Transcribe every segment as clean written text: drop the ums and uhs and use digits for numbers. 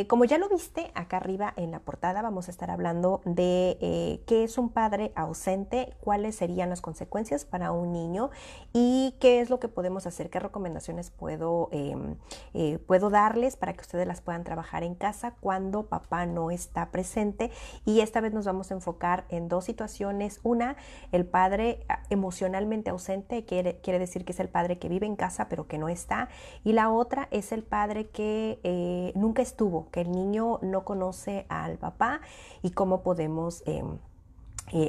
Como ya lo viste acá arriba en la portada, vamos a estar hablando de qué es un padre ausente, cuáles serían las consecuencias para un niño y qué es lo que podemos hacer, qué recomendaciones puedo darles para que ustedes las puedan trabajar en casa cuando papá no está presente. Y esta vez nos vamos a enfocar en dos situaciones. Una, el padre emocionalmente ausente, quiere decir que es el padre que vive en casa pero que no está. Y la otra es el padre que nunca estuvo, que el niño no conoce al papá y cómo podemos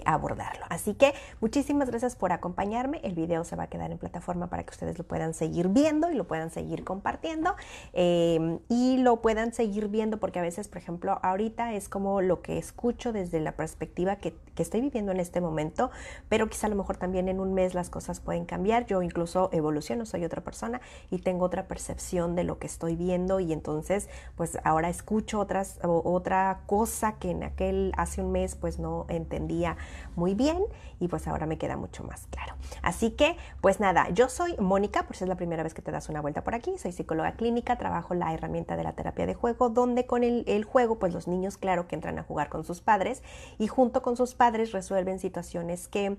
abordarlo. Así que muchísimas gracias por acompañarme. El video se va a quedar en plataforma para que ustedes lo puedan seguir viendo y lo puedan seguir compartiendo y lo puedan seguir viendo, porque a veces, por ejemplo, ahorita es como lo que escucho desde la perspectiva que estoy viviendo en este momento, pero quizá a lo mejor también en un mes las cosas pueden cambiar. Yo incluso evoluciono, soy otra persona y tengo otra percepción de lo que estoy viendo, y entonces pues ahora escucho otra cosa que hace un mes pues no entendía muy bien, y pues ahora me queda mucho más claro. Así que pues nada, yo soy Mónica, por si es la primera vez que te das una vuelta por aquí. Soy psicóloga clínica, trabajo la herramienta de la terapia de juego, donde con el juego pues los niños, claro, que entran a jugar con sus padres y junto con sus padres resuelven situaciones que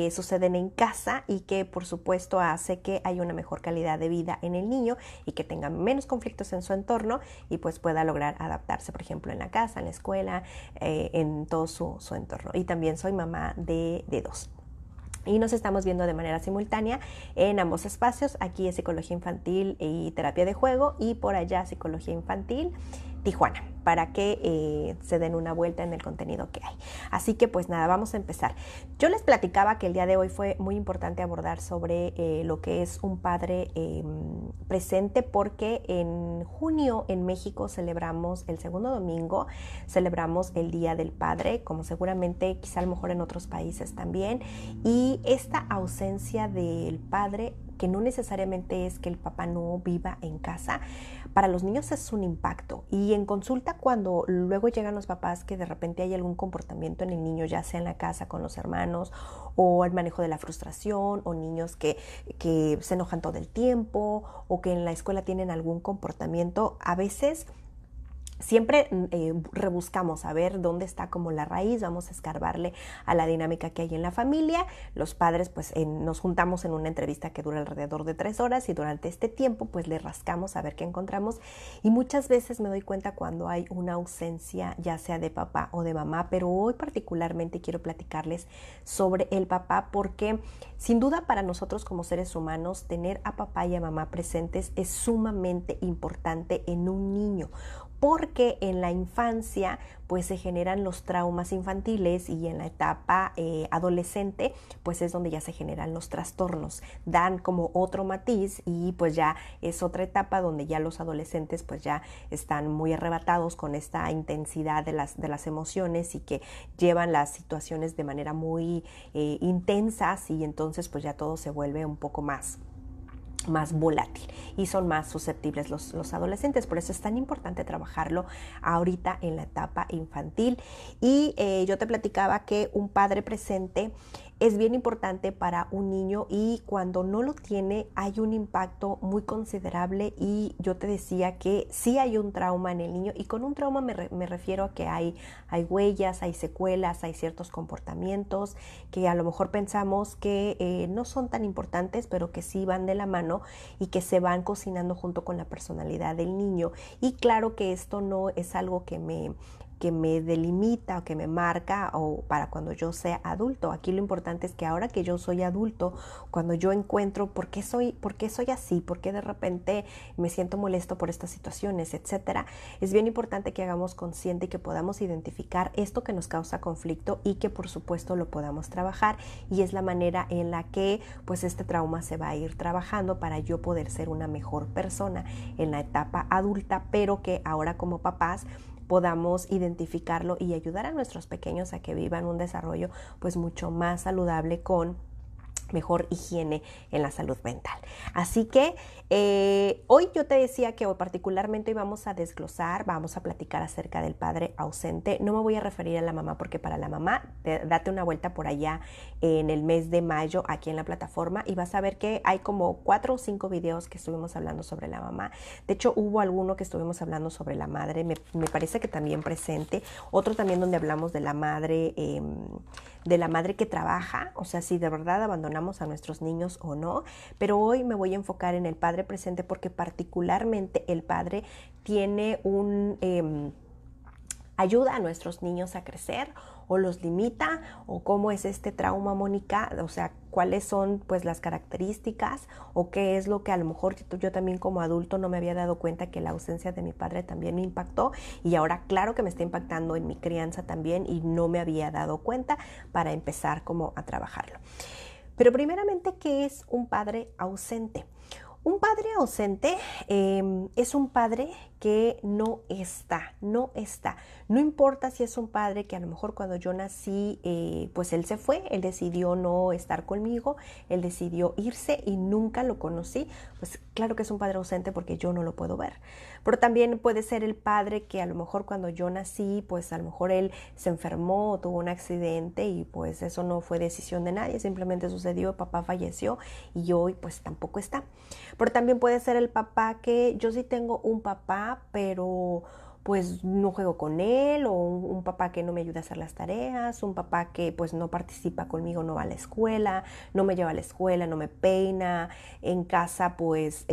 suceden en casa y que por supuesto hace que haya una mejor calidad de vida en el niño y que tenga menos conflictos en su entorno y pues pueda lograr adaptarse, por ejemplo, en la casa, en la escuela, en todo su entorno. Y también soy mamá de dos. Y nos estamos viendo de manera simultánea en ambos espacios. Aquí es psicología infantil y terapia de juego, y por allá psicología infantil Tijuana, para que se den una vuelta en el contenido que hay. Así que pues nada, vamos a empezar. Yo les platicaba que el día de hoy fue muy importante abordar sobre lo que es un padre presente, porque en junio en México celebramos el segundo domingo, celebramos el Día del Padre, como seguramente quizá a lo mejor en otros países también. Y esta ausencia del padre, que no necesariamente es que el papá no viva en casa, para los niños es un impacto. Y en consulta, cuando luego llegan los papás que de repente hay algún comportamiento en el niño, ya sea en la casa con los hermanos, o el manejo de la frustración, o niños que se enojan todo el tiempo, o que en la escuela tienen algún comportamiento, a veces siempre rebuscamos a ver dónde está como la raíz, vamos a escarbarle a la dinámica que hay en la familia. Los padres pues nos juntamos en una entrevista que dura alrededor de 3 horas, y durante este tiempo pues le rascamos a ver qué encontramos, y muchas veces me doy cuenta cuando hay una ausencia ya sea de papá o de mamá, pero hoy particularmente quiero platicarles sobre el papá, porque sin duda para nosotros como seres humanos tener a papá y a mamá presentes es sumamente importante en un niño, porque en la infancia pues se generan los traumas infantiles, y en la etapa adolescente pues es donde ya se generan los trastornos, dan como otro matiz, y pues ya es otra etapa donde ya los adolescentes pues ya están muy arrebatados con esta intensidad de las emociones, y que llevan las situaciones de manera muy intensas, y entonces pues ya todo se vuelve un poco más volátil y son más susceptibles los adolescentes. Por eso es tan importante trabajarlo ahorita en la etapa infantil. Y yo te platicaba que un padre presente es bien importante para un niño, y cuando no lo tiene hay un impacto muy considerable. Y yo te decía que sí hay un trauma en el niño, y con un trauma me refiero a que hay huellas, hay secuelas, hay ciertos comportamientos que a lo mejor pensamos que no son tan importantes, pero que sí van de la mano y que se van cocinando junto con la personalidad del niño. Y claro que esto no es algo que me delimita o que me marca o para cuando yo sea adulto. Aquí lo importante es que ahora que yo soy adulto, cuando yo encuentro por qué soy así, por qué de repente me siento molesto por estas situaciones, etcétera, es bien importante que hagamos consciente y que podamos identificar esto que nos causa conflicto, y que por supuesto lo podamos trabajar. Y es la manera en la que pues este trauma se va a ir trabajando para yo poder ser una mejor persona en la etapa adulta, pero que ahora como papás podamos identificarlo y ayudar a nuestros pequeños a que vivan un desarrollo pues mucho más saludable con mejor higiene en la salud mental. Así que hoy yo te decía que hoy particularmente hoy vamos a desglosar, vamos a platicar acerca del padre ausente. No me voy a referir a la mamá porque para la mamá, date una vuelta por allá en el mes de mayo aquí en la plataforma y vas a ver que hay como 4 o 5 videos que estuvimos hablando sobre la mamá. De hecho, hubo alguno que estuvimos hablando sobre la madre, me parece que también presente. Otro también donde hablamos de la madre que trabaja, o sea, si de verdad abandonamos a nuestros niños o no, pero hoy me voy a enfocar en el padre presente porque particularmente el padre tiene ayuda a nuestros niños a crecer o los limita o cómo es este trauma, Mónica, o sea, cuáles son pues las características o qué es lo que a lo mejor yo también como adulto no me había dado cuenta que la ausencia de mi padre también me impactó y ahora claro que me está impactando en mi crianza también y no me había dado cuenta para empezar como a trabajarlo. Pero primeramente, ¿qué es un padre ausente? Un padre ausente es un padre que no está. No importa si es un padre que a lo mejor cuando yo nací, pues él se fue, él decidió no estar conmigo, él decidió irse y nunca lo conocí. Pues claro que es un padre ausente porque yo no lo puedo ver. Pero también puede ser el padre que a lo mejor cuando yo nací, pues a lo mejor él se enfermó o tuvo un accidente y pues eso no fue decisión de nadie, simplemente sucedió, papá falleció y hoy pues tampoco está. Pero también puede ser el papá que yo sí tengo un papá, pero pues no juego con él, o un papá que no me ayuda a hacer las tareas, un papá que pues no participa conmigo, no va a la escuela, no me lleva a la escuela, no me peina, en casa pues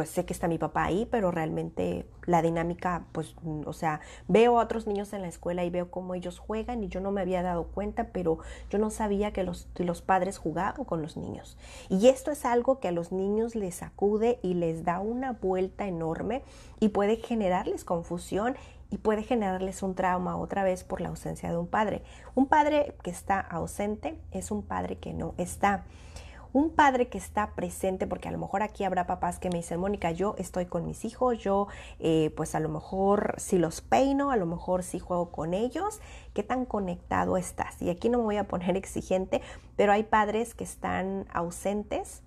sé que está mi papá ahí, pero realmente la dinámica, pues, o sea, veo a otros niños en la escuela y veo cómo ellos juegan y yo no me había dado cuenta, pero yo no sabía que los padres jugaban con los niños. Y esto es algo que a los niños les sacude y les da una vuelta enorme y puede generarles confusión y puede generarles un trauma otra vez por la ausencia de un padre. Un padre que está ausente es un padre que no está. Un padre que está presente, porque a lo mejor aquí habrá papás que me dicen, Mónica, yo estoy con mis hijos, yo pues a lo mejor si los peino, a lo mejor si juego con ellos, ¿qué tan conectado estás? Y aquí no me voy a poner exigente, pero hay padres que están ausentes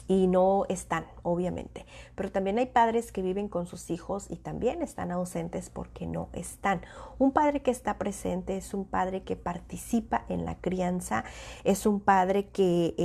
y no están, obviamente. Pero también hay padres que viven con sus hijos y también están ausentes porque no están. Un padre que está presente es un padre que participa en la crianza, es un padre que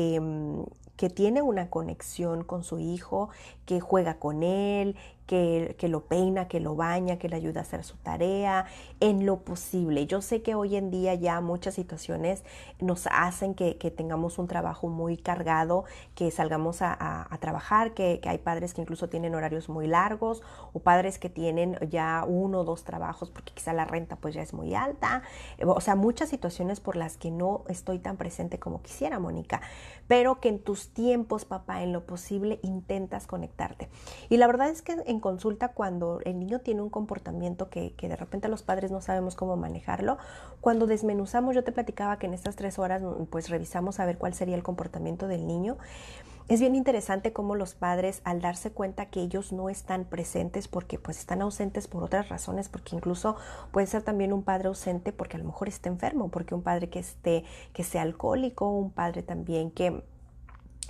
tiene una conexión con su hijo, que juega con él, que lo peina, que lo baña, que le ayuda a hacer su tarea, en lo posible. Yo sé que hoy en día ya muchas situaciones nos hacen que tengamos un trabajo muy cargado, que salgamos a trabajar, que hay padres que incluso tienen horarios muy largos o padres que tienen ya 1 o 2 trabajos porque quizá la renta pues ya es muy alta. O sea, muchas situaciones por las que no estoy tan presente como quisiera, Mónica, pero que en tus tiempos, papá, en lo posible intentas conectarte. Y la verdad es que en consulta, cuando el niño tiene un comportamiento que de repente los padres no sabemos cómo manejarlo, cuando desmenuzamos, yo te platicaba que en estas 3 horas pues revisamos a ver cuál sería el comportamiento del niño. Es bien interesante cómo los padres, al darse cuenta que ellos no están presentes porque pues están ausentes por otras razones, porque incluso puede ser también un padre ausente porque a lo mejor está enfermo, porque un padre que sea alcohólico, un padre también que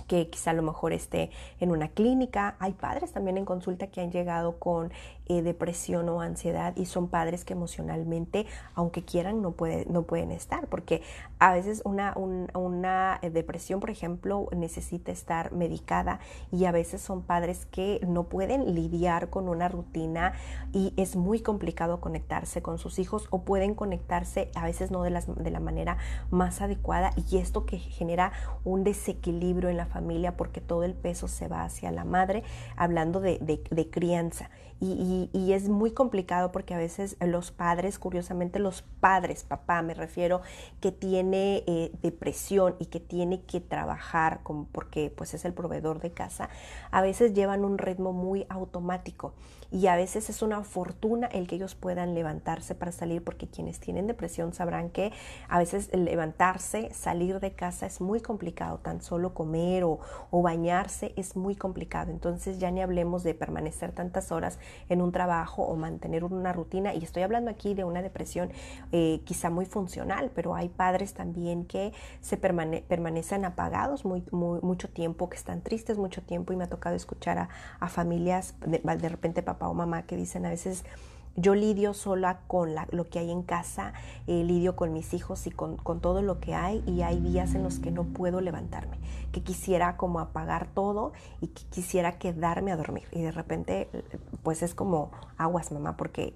quizá a lo mejor esté en una clínica. Hay padres también en consulta que han llegado con depresión o ansiedad y son padres que emocionalmente, aunque quieran, no pueden estar, porque a veces una depresión, por ejemplo, necesita estar medicada y a veces son padres que no pueden lidiar con una rutina y es muy complicado conectarse con sus hijos o pueden conectarse a veces no de la manera más adecuada y esto que genera un desequilibrio en la familia porque todo el peso se va hacia la madre, hablando de crianza. Y es muy complicado porque a veces los padres, curiosamente los padres, papá me refiero, que tiene depresión y que tiene que trabajar porque pues es el proveedor de casa, a veces llevan un ritmo muy automático y a veces es una fortuna el que ellos puedan levantarse para salir, porque quienes tienen depresión sabrán que a veces levantarse, salir de casa es muy complicado, tan solo comer o bañarse es muy complicado, entonces ya ni hablemos de permanecer tantas horas en un trabajo o mantener una rutina. Y estoy hablando aquí de una depresión quizá muy funcional, pero hay padres también que se permanecen apagados mucho tiempo, que están tristes mucho tiempo, y me ha tocado escuchar a familias, de repente papá o mamá, que dicen a veces: yo lidio sola con lo que hay en casa, lidio con mis hijos y con todo lo que hay, y hay días en los que no puedo levantarme, que quisiera como apagar todo y que quisiera quedarme a dormir. Y de repente, pues es como: aguas, mamá, porque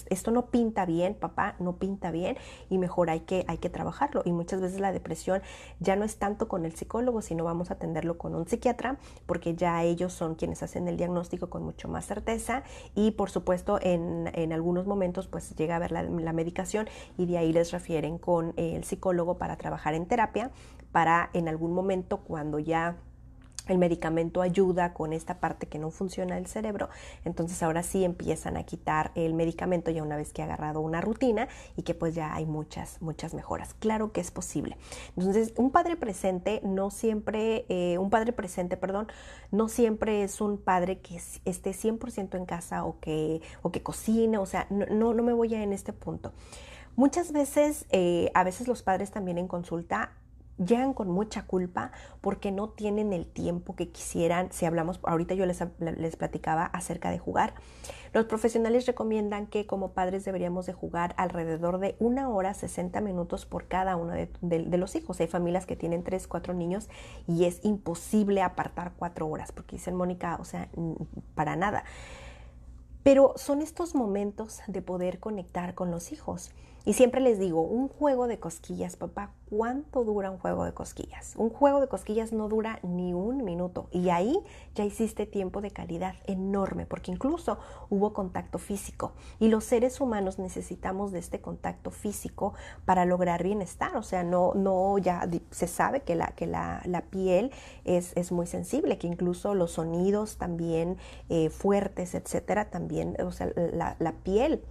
esto no pinta bien, papá, no pinta bien, y mejor hay que trabajarlo. Y muchas veces la depresión ya no es tanto con el psicólogo, sino vamos a atenderlo con un psiquiatra, porque ya ellos son quienes hacen el diagnóstico con mucho más certeza. Y por supuesto en algunos momentos pues llega a haber la medicación, y de ahí les refieren con el psicólogo para trabajar en terapia, para en algún momento, cuando ya el medicamento ayuda con esta parte que no funciona del cerebro, entonces ahora sí empiezan a quitar el medicamento ya una vez que ha agarrado una rutina, y que pues ya hay muchas mejoras. Claro que es posible. Entonces, un padre presente, no siempre es un padre que esté 100% en casa o que cocine. O sea, no me voy a en este punto. Muchas veces, a veces los padres también en consulta llegan con mucha culpa porque no tienen el tiempo que quisieran. Si hablamos, ahorita yo les platicaba acerca de jugar. Los profesionales recomiendan que como padres deberíamos de jugar alrededor de 1 hora 60 minutos por cada uno de los hijos. Hay familias que tienen 3, 4 niños y es imposible apartar 4 horas, porque dicen: Mónica, o sea, para nada. Pero son estos momentos de poder conectar con los hijos. Y siempre les digo: un juego de cosquillas, papá, ¿cuánto dura un juego de cosquillas? Un juego de cosquillas no dura ni 1 minuto. Y ahí ya hiciste tiempo de calidad enorme, porque incluso hubo contacto físico. Y los seres humanos necesitamos de este contacto físico para lograr bienestar. O sea, no ya se sabe que la piel es muy sensible, que incluso los sonidos también fuertes, etcétera, también, o sea, la piel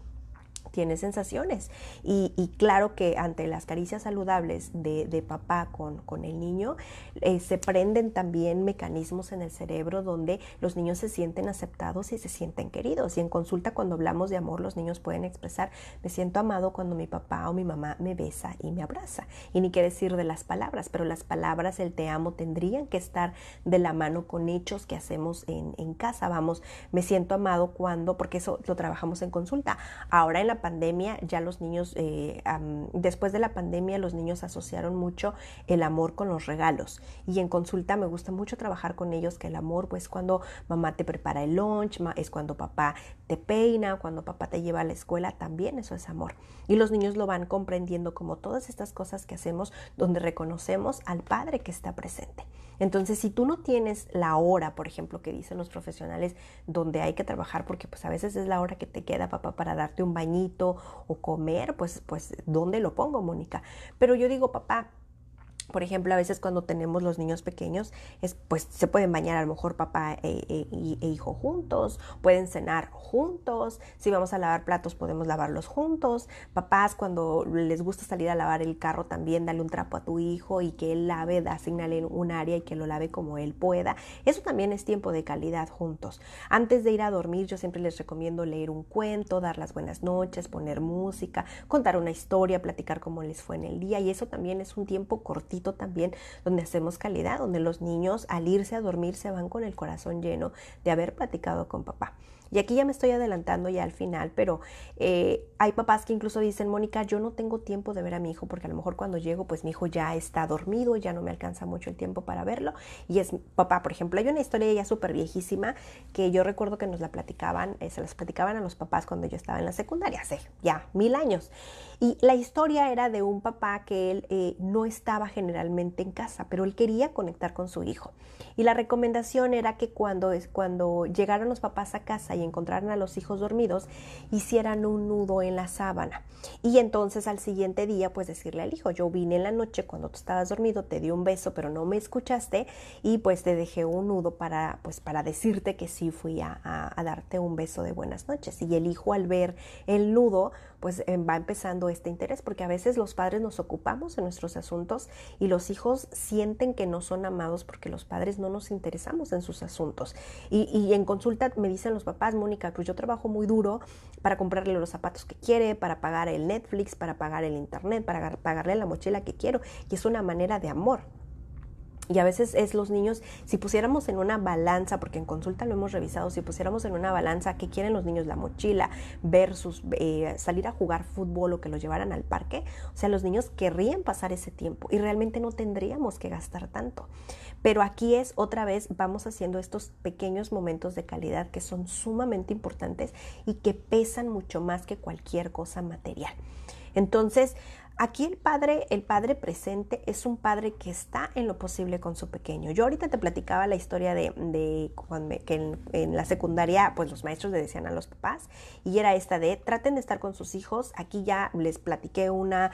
tiene sensaciones. Y claro que ante las caricias saludables de papá con el niño, se prenden también mecanismos en el cerebro donde los niños se sienten aceptados y se sienten queridos. Y en consulta, cuando hablamos de amor, los niños pueden expresar: me siento amado cuando mi papá o mi mamá me besa y me abraza. Y ni qué decir de las palabras, pero las palabras, el te amo, tendrían que estar de la mano con hechos que hacemos en casa. Vamos, me siento amado cuando, porque eso lo trabajamos en consulta. Ahora en la pandemia ya los niños, después de la pandemia, los niños asociaron mucho el amor con los regalos, y en consulta me gusta mucho trabajar con ellos que el amor pues cuando mamá te prepara el lunch, es cuando papá te peina, cuando papá te lleva a la escuela, también eso es amor. Y los niños lo van comprendiendo como todas estas cosas que hacemos donde reconocemos al padre que está presente. Entonces, si tú no tienes la hora, por ejemplo, que dicen los profesionales, donde hay que trabajar, porque pues a veces es la hora que te queda, papá, para darte un bañito o comer, pues ¿dónde lo pongo, Mónica? Pero yo digo: papá, por ejemplo, a veces cuando tenemos los niños pequeños, pues se pueden bañar a lo mejor papá e hijo juntos, pueden cenar juntos, si vamos a lavar platos podemos lavarlos juntos. Papás, cuando les gusta salir a lavar el carro, también dale un trapo a tu hijo y que él lave, asignale un área y que lo lave como él pueda. Eso también es tiempo de calidad juntos. Antes de ir a dormir, yo siempre les recomiendo leer un cuento, dar las buenas noches, poner música, contar una historia, platicar cómo les fue en el día, y eso también es un tiempo cortito también donde hacemos calidad, donde los niños al irse a dormir se van con el corazón lleno de haber platicado con papá. Y aquí ya me estoy adelantando ya al final, pero hay papás que incluso dicen: Mónica, yo no tengo tiempo de ver a mi hijo porque a lo mejor cuando llego pues mi hijo ya está dormido, ya no me alcanza mucho el tiempo para verlo. Y es papá, por ejemplo, hay una historia ya súper viejísima que yo recuerdo que nos la platicaban, se las platicaban a los papás cuando yo estaba en la secundaria, hace ya 1000 años. Y la historia era de un papá que él no estaba generalmente en casa, pero él quería conectar con su hijo. Y la recomendación era que cuando llegaran los papás a casa y encontraran a los hijos dormidos, hicieran un nudo en la sábana. Y entonces al siguiente día, pues decirle al hijo: yo vine en la noche cuando tú estabas dormido, te di un beso, pero no me escuchaste, y pues te dejé un nudo para decirte que sí fui a darte un beso de buenas noches. Y el hijo, al ver el nudo, pues va empezando este interés, porque a veces los padres nos ocupamos en nuestros asuntos y los hijos sienten que no son amados porque los padres no nos interesamos en sus asuntos. Y en consulta me dicen los papás: papás, Mónica, pues yo trabajo muy duro para comprarle los zapatos que quiere, para pagar el Netflix, para pagar el internet, para pagarle la mochila que quiero, y es una manera de amor. Y a veces es los niños, si pusiéramos en una balanza, porque en consulta lo hemos revisado, si pusiéramos en una balanza qué quieren los niños, la mochila versus salir a jugar fútbol o que los llevaran al parque, o sea, los niños querrían pasar ese tiempo y realmente no tendríamos que gastar tanto. Pero aquí es otra vez, vamos haciendo estos pequeños momentos de calidad que son sumamente importantes y que pesan mucho más que cualquier cosa material. Entonces, aquí el padre presente es un padre que está en lo posible con su pequeño. Yo ahorita te platicaba la historia de que en la secundaria pues los maestros le decían a los papás, y era esta de traten de estar con sus hijos. Aquí ya les platiqué una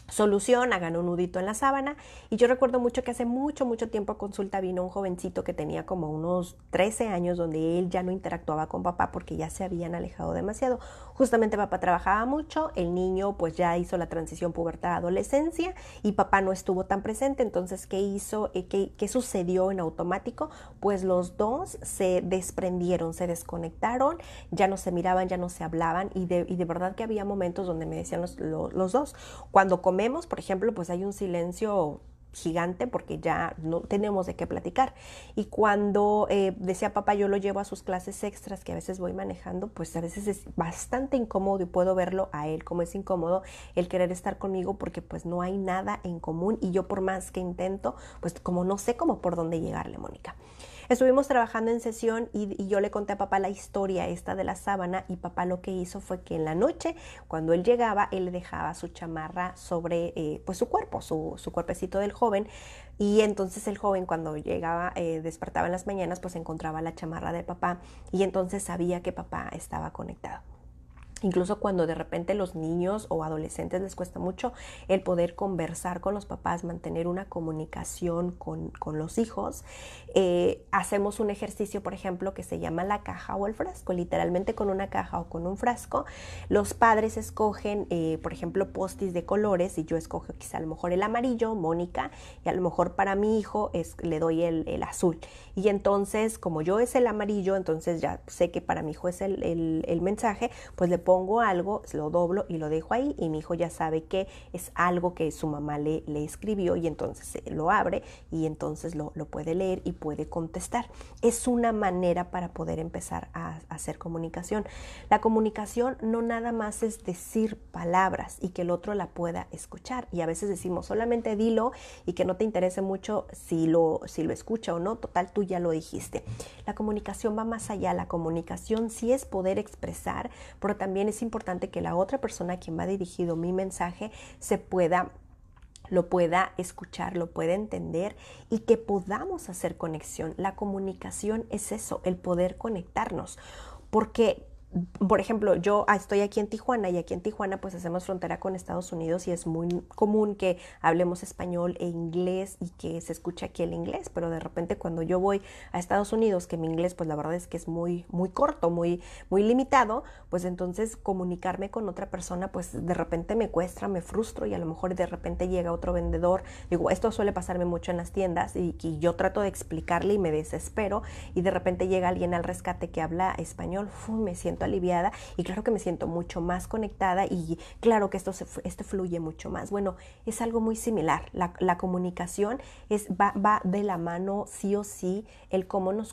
solución, hagan un nudito en la sábana. Y yo recuerdo mucho que hace mucho tiempo a consulta vino un jovencito que tenía como unos 13 años, donde él ya no interactuaba con papá porque ya se habían alejado demasiado. Justamente papá trabajaba mucho, el niño pues ya hizo la transición pubertad-adolescencia y papá no estuvo tan presente. Entonces, ¿qué hizo? ¿Qué sucedió en automático? Pues los dos se desprendieron, se desconectaron, ya no se miraban, ya no se hablaban, y de verdad que había momentos donde me decían los dos, cuando comemos, por ejemplo, pues hay un silencio gigante porque ya no tenemos de qué platicar. Y cuando decía papá, yo lo llevo a sus clases extras que a veces voy manejando, pues a veces es bastante incómodo, y puedo verlo a él como es incómodo el querer estar conmigo porque pues no hay nada en común, y yo por más que intento, pues como no sé cómo por dónde llegarle, Mónica. Estuvimos trabajando en sesión y yo le conté a papá la historia esta de la sábana, y papá lo que hizo fue que en la noche, cuando él llegaba, él le dejaba su chamarra sobre pues su cuerpo, su cuerpecito del joven, y entonces el joven cuando llegaba, despertaba en las mañanas, pues encontraba la chamarra de papá, y entonces sabía que papá estaba conectado. Incluso cuando de repente los niños o adolescentes les cuesta mucho el poder conversar con los papás, mantener una comunicación con los hijos, hacemos un ejercicio, por ejemplo, que se llama la caja o el frasco. Literalmente con una caja o con un frasco, los padres escogen, por ejemplo, postis de colores, y yo escojo quizá a lo mejor el amarillo, Mónica, y a lo mejor para mi hijo le doy el azul. Y entonces, como yo es el amarillo, entonces ya sé que para mi hijo es el mensaje, pues le pongo algo, lo doblo y lo dejo ahí, y mi hijo ya sabe que es algo que su mamá le escribió, y entonces lo abre y entonces lo puede leer y puede contestar. Es una manera para poder empezar a hacer comunicación. La comunicación no nada más es decir palabras y que el otro la pueda escuchar, y a veces decimos solamente dilo y que no te interese mucho si lo escucha o no, total tú ya lo dijiste. La comunicación va más allá. La comunicación sí es poder expresar, pero también es importante que la otra persona a quien va dirigido mi mensaje lo pueda escuchar, lo pueda entender, y que podamos hacer conexión. La comunicación es eso, el poder conectarnos. Porque, por ejemplo, yo estoy aquí en Tijuana, y aquí en Tijuana pues hacemos frontera con Estados Unidos, y es muy común que hablemos español e inglés y que se escuche aquí el inglés, pero de repente cuando yo voy a Estados Unidos, que mi inglés pues la verdad es que es muy corto, muy limitado, pues entonces comunicarme con otra persona pues de repente me cuesta, me frustro, y a lo mejor de repente llega otro vendedor. Digo, esto suele pasarme mucho en las tiendas, y yo trato de explicarle y me desespero, y de repente llega alguien al rescate que habla español, me siento aliviada, y claro que me siento mucho más conectada, y claro que esto fluye mucho más. Bueno, es algo muy similar. La comunicación va de la mano sí o sí el cómo nos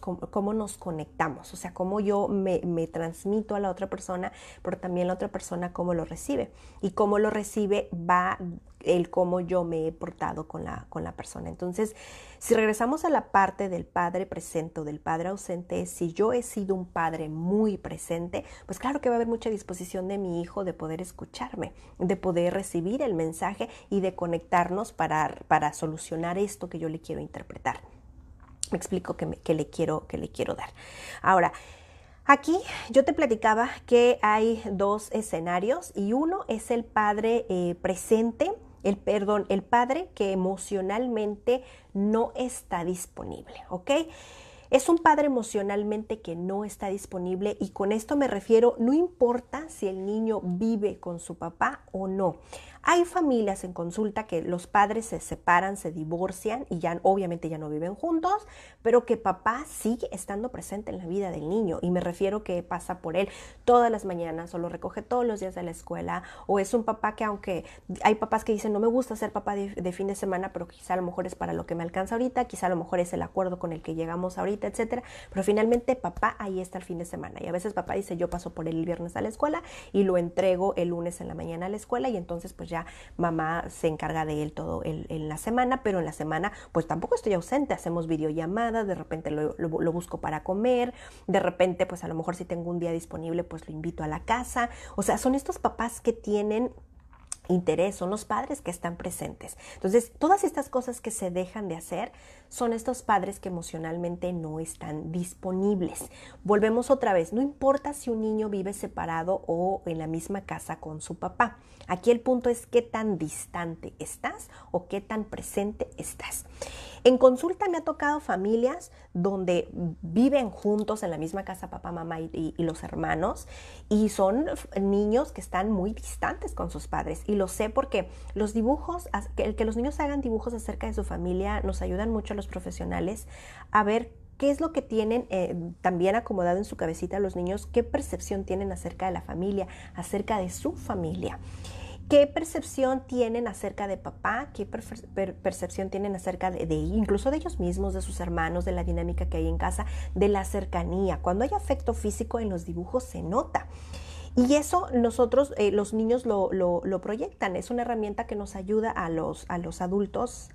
conectamos, o sea, cómo yo me transmito a la otra persona, pero también la otra persona cómo lo recibe, y cómo lo recibe va el cómo yo me he portado con la persona. Entonces, si regresamos a la parte del padre presente o del padre ausente, si yo he sido un padre muy presente, pues claro que va a haber mucha disposición de mi hijo de poder escucharme, de poder recibir el mensaje y de conectarnos para solucionar esto que yo le quiero interpretar. Me explico que le quiero dar. Ahora, aquí yo te platicaba que hay dos escenarios, y uno es el padre presente, el padre que emocionalmente no está disponible, ¿ok? Es un padre emocionalmente que no está disponible, y con esto me refiero, no importa si el niño vive con su papá o no. Hay familias en consulta que los padres se separan, se divorcian y ya obviamente ya no viven juntos, pero que papá sigue estando presente en la vida del niño, y me refiero que pasa por él todas las mañanas o lo recoge todos los días de la escuela, o es un papá que, aunque hay papás que dicen no me gusta ser papá de fin de semana, pero quizá a lo mejor es para lo que me alcanza ahorita, quizá a lo mejor es el acuerdo con el que llegamos ahorita, etcétera, pero finalmente papá ahí está el fin de semana, y a veces papá dice yo paso por él el viernes a la escuela y lo entrego el lunes en la mañana a la escuela, y entonces pues ya mamá se encarga de él todo en la semana, pero en la semana pues tampoco estoy ausente, hacemos videollamadas, de repente lo busco para comer, de repente pues a lo mejor si tengo un día disponible pues lo invito a la casa. O sea, son estos papás que tienen interés, son los padres que están presentes. Entonces, todas estas cosas que se dejan de hacer son estos padres que emocionalmente no están disponibles. Volvemos otra vez, no importa si un niño vive separado o en la misma casa con su papá. Aquí el punto es qué tan distante estás o qué tan presente estás. En consulta me ha tocado familias donde viven juntos en la misma casa papá, mamá y los hermanos, y son niños que están muy distantes con sus padres, y lo sé porque los dibujos, el que los niños hagan dibujos acerca de su familia nos ayudan mucho a los profesionales a ver qué es lo que tienen también acomodado en su cabecita los niños, qué percepción tienen acerca de la familia, acerca de su familia. ¿Qué percepción tienen acerca de papá? ¿Qué percepción tienen acerca de incluso de ellos mismos, de sus hermanos, de la dinámica que hay en casa, de la cercanía? Cuando hay afecto físico en los dibujos se nota. Y eso nosotros, los niños lo proyectan. Es una herramienta que nos ayuda a los adultos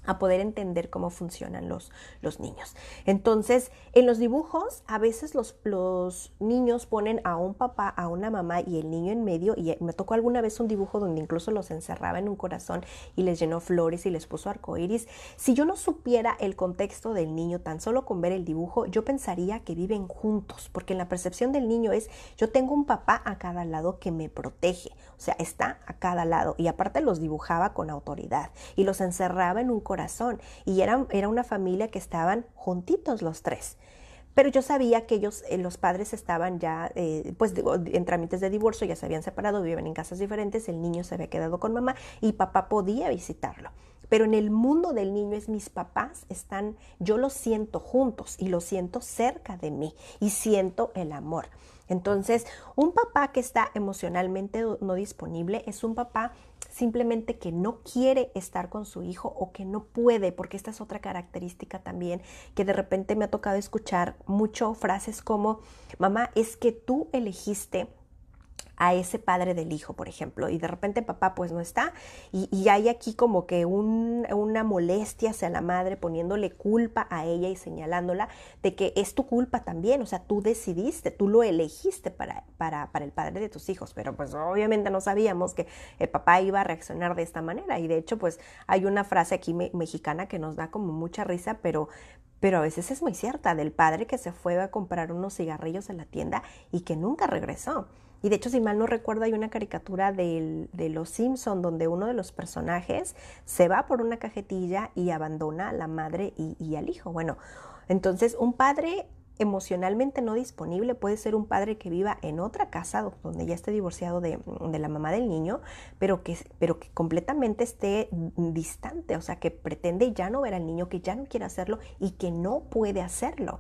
a poder entender cómo funcionan los niños. Entonces, en los dibujos, a veces los niños ponen a un papá, a una mamá y el niño en medio, y me tocó alguna vez un dibujo donde incluso los encerraba en un corazón y les llenó flores y les puso arcoíris. Si yo no supiera el contexto del niño, tan solo con ver el dibujo, yo pensaría que viven juntos, porque en la percepción del niño es, yo tengo un papá a cada lado que me protege, o sea, está a cada lado, y aparte los dibujaba con autoridad y los encerraba en un corazón, y era una familia que estaban juntitos los tres. Pero yo sabía que ellos, los padres estaban ya pues en trámites de divorcio, ya se habían separado, viven en casas diferentes, el niño se había quedado con mamá y papá podía visitarlo. Pero en el mundo del niño es mis papás están, yo los siento juntos y los siento cerca de mí y siento el amor. Entonces, un papá que está emocionalmente no disponible es un papá simplemente que no quiere estar con su hijo o que no puede, porque esta es otra característica también que de repente me ha tocado escuchar mucho frases como, mamá, es que tú elegiste a ese padre del hijo, por ejemplo, y de repente papá pues no está, y hay aquí como que una molestia hacia la madre, poniéndole culpa a ella y señalándola de que es tu culpa también, o sea, tú decidiste, tú lo elegiste para el padre de tus hijos, pero pues obviamente no sabíamos que el papá iba a reaccionar de esta manera, y de hecho pues hay una frase aquí mexicana que nos da como mucha risa, pero a veces es muy cierta, del padre que se fue a comprar unos cigarrillos en la tienda y que nunca regresó. Y de hecho, si mal no recuerdo, hay una caricatura de Los Simpson donde uno de los personajes se va por una cajetilla y abandona a la madre y al hijo. Bueno, entonces un padre emocionalmente no disponible puede ser un padre que viva en otra casa donde ya esté divorciado de la mamá del niño, pero que completamente esté distante, o sea, que pretende ya no ver al niño, que ya no quiere hacerlo y que no puede hacerlo.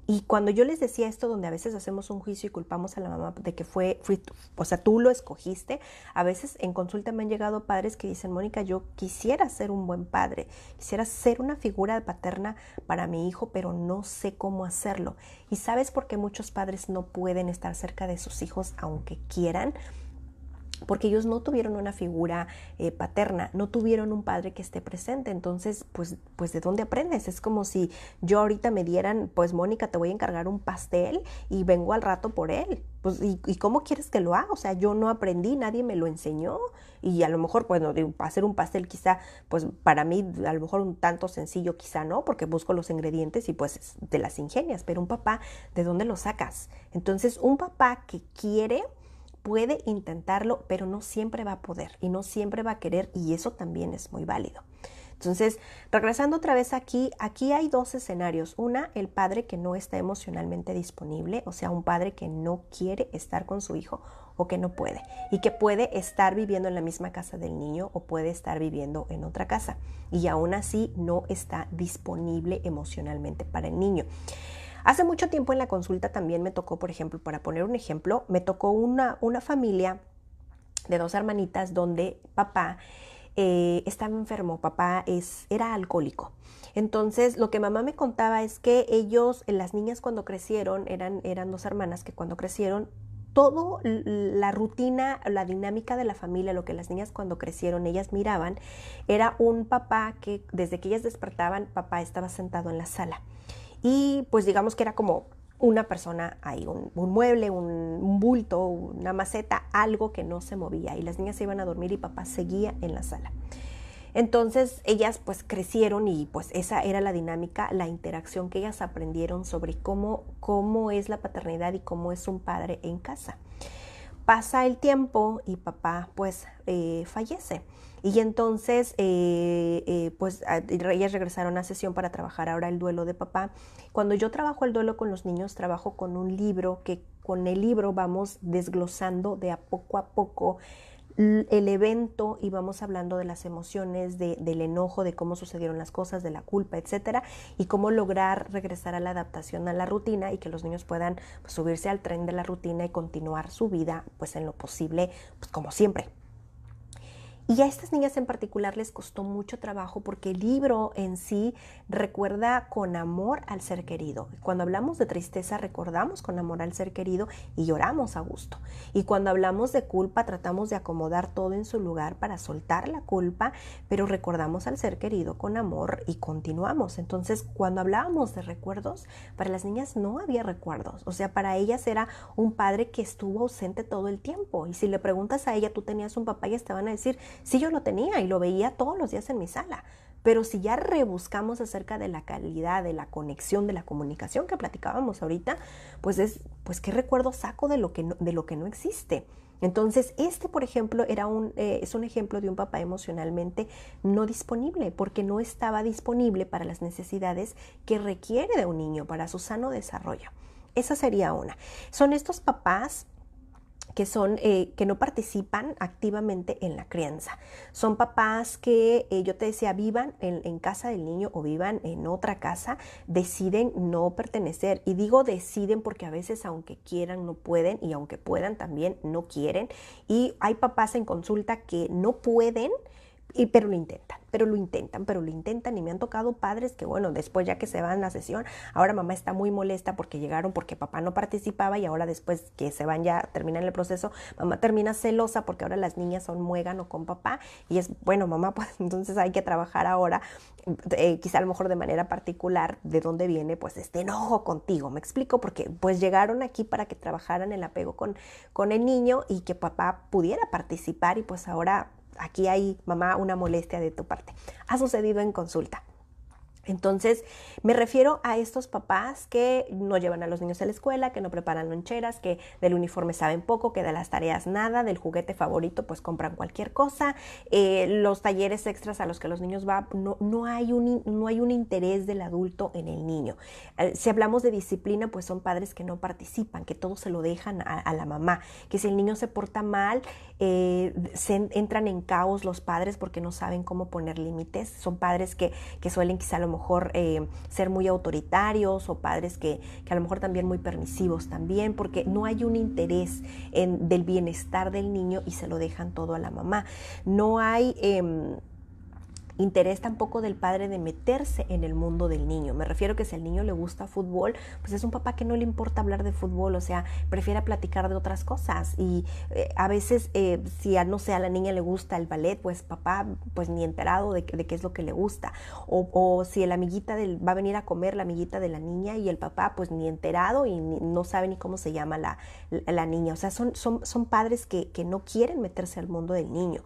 Y cuando yo les decía esto, donde a veces hacemos un juicio y culpamos a la mamá de que o sea, tú lo escogiste, a veces en consulta me han llegado padres que dicen, Mónica, yo quisiera ser un buen padre, quisiera ser una figura paterna para mi hijo, pero no sé cómo hacerlo. ¿Y sabes por qué muchos padres no pueden estar cerca de sus hijos aunque quieran? Porque ellos no tuvieron una figura paterna, no tuvieron un padre que esté presente. Entonces, pues ¿de dónde aprendes? Es como si yo ahorita me dieran, pues Mónica, te voy a encargar un pastel y vengo al rato por él. Pues, ¿y cómo quieres que lo haga? O sea, yo no aprendí, nadie me lo enseñó, y a lo mejor, bueno, hacer un pastel quizá, pues para mí a lo mejor un tanto sencillo, quizá no, porque busco los ingredientes y pues te las ingenias, pero un papá, ¿de dónde lo sacas? Entonces, un papá que quiere puede intentarlo, pero no siempre va a poder y no siempre va a querer, y eso también es muy válido. Entonces, regresando otra vez aquí hay dos escenarios. Una, el padre que no está emocionalmente disponible, o sea, un padre que no quiere estar con su hijo o que no puede y que puede estar viviendo en la misma casa del niño o puede estar viviendo en otra casa y aún así no está disponible emocionalmente para el niño. Hace mucho tiempo en la consulta también me tocó, por ejemplo, para poner un ejemplo, me tocó una familia de dos hermanitas donde papá estaba enfermo, papá era alcohólico. Entonces, lo que mamá me contaba es que ellos, las niñas cuando crecieron, eran dos hermanas que cuando crecieron, todo la rutina, la dinámica de la familia, lo que las niñas cuando crecieron, ellas miraban, era un papá que desde que ellas despertaban, papá estaba sentado en la sala. Y pues digamos que era como una persona ahí, un mueble, un bulto, una maceta, algo que no se movía. Y las niñas se iban a dormir y papá seguía en la sala. Entonces ellas pues crecieron y pues esa era la dinámica, la interacción que ellas aprendieron sobre cómo es la paternidad y cómo es un padre en casa. Pasa el tiempo y papá pues fallece. Y entonces pues ellas regresaron a sesión para trabajar ahora el duelo de papá. Cuando yo trabajo el duelo con los niños, trabajo con un libro que con el libro vamos desglosando de a poco el evento y vamos hablando de las emociones, del enojo, de cómo sucedieron las cosas, de la culpa, etcétera, y cómo lograr regresar a la adaptación a la rutina y que los niños puedan pues, subirse al tren de la rutina y continuar su vida pues en lo posible, pues como siempre. Y a estas niñas en particular les costó mucho trabajo porque el libro en sí recuerda con amor al ser querido. Cuando hablamos de tristeza recordamos con amor al ser querido y lloramos a gusto. Y cuando hablamos de culpa tratamos de acomodar todo en su lugar para soltar la culpa, pero recordamos al ser querido con amor y continuamos. Entonces, cuando hablábamos de recuerdos, para las niñas no había recuerdos. O sea, para ellas era un padre que estuvo ausente todo el tiempo. Y si le preguntas a ella, ¿tú tenías un papá? Ellas te van a decir, sí, yo lo tenía y lo veía todos los días en mi sala, pero si ya rebuscamos acerca de la calidad, de la conexión, de la comunicación que platicábamos ahorita, pues ¿qué recuerdo saco de lo que no existe? Entonces, por ejemplo, es un ejemplo de un papá emocionalmente no disponible, porque no estaba disponible para las necesidades que requiere de un niño para su sano desarrollo. Esa sería una. Son estos papás que no participan activamente en la crianza. Son papás que, yo te decía, vivan en casa del niño o vivan en otra casa, deciden no pertenecer. Y digo deciden porque a veces aunque quieran no pueden y aunque puedan también no quieren. Y hay papás en consulta que no pueden, pero lo intentan y me han tocado padres que bueno, después ya que se van a la sesión, ahora mamá está muy molesta porque llegaron porque papá no participaba y ahora después que se van ya terminan el proceso, mamá termina celosa porque ahora las niñas son muégano con papá y es bueno mamá, pues entonces hay que trabajar ahora quizá a lo mejor de manera particular de dónde viene pues este enojo contigo, me explico, porque pues llegaron aquí para que trabajaran el apego con el niño y que papá pudiera participar y pues ahora aquí hay, mamá, una molestia de tu parte. Ha sucedido en consulta. Entonces, me refiero a estos papás que no llevan a los niños a la escuela, que no preparan loncheras, que del uniforme saben poco, que de las tareas nada, del juguete favorito pues compran cualquier cosa, los talleres extras a los que los niños van, no hay un interés del adulto en el niño. Si hablamos de disciplina, pues son padres que no participan, que todo se lo dejan a la mamá, que si el niño se porta mal, entran en caos los padres porque no saben cómo poner límites. Son padres que suelen quizá a lo mejor ser muy autoritarios o padres que a lo mejor también muy permisivos también, porque no hay un interés del bienestar del niño y se lo dejan todo a la mamá. No hay interés tampoco del padre de meterse en el mundo del niño. Me refiero que si al niño le gusta fútbol, pues es un papá que no le importa hablar de fútbol, o sea, prefiere platicar de otras cosas. Y a veces, si no sé, a la niña le gusta el ballet, pues papá, pues ni enterado de qué es lo que le gusta. O si la amiguita va a venir a comer, la amiguita de la niña, y el papá, pues ni enterado y no sabe ni cómo se llama la niña. O sea, son padres que no quieren meterse al mundo del niño.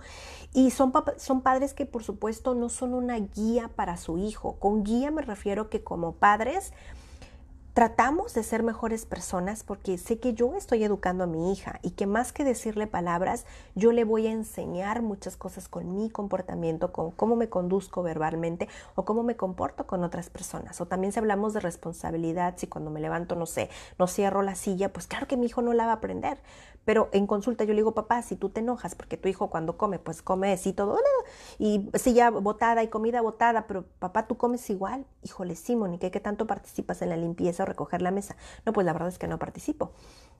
Y son padres que, por supuesto, no son una guía para su hijo. Con guía me refiero que como padres tratamos de ser mejores personas porque sé que yo estoy educando a mi hija y que más que decirle palabras, yo le voy a enseñar muchas cosas con mi comportamiento, con cómo me conduzco verbalmente o cómo me comporto con otras personas. O también si hablamos de responsabilidad, si cuando me levanto, no sé, no cierro la silla, pues claro que mi hijo no la va a aprender. Pero en consulta yo le digo, papá, si tú te enojas porque tu hijo cuando come, pues come así todo, y silla botada y comida botada, pero papá, tú comes igual. Híjole, sí, Mónica, ¿qué tanto participas en la limpieza o recoger la mesa? No, pues la verdad es que no participo.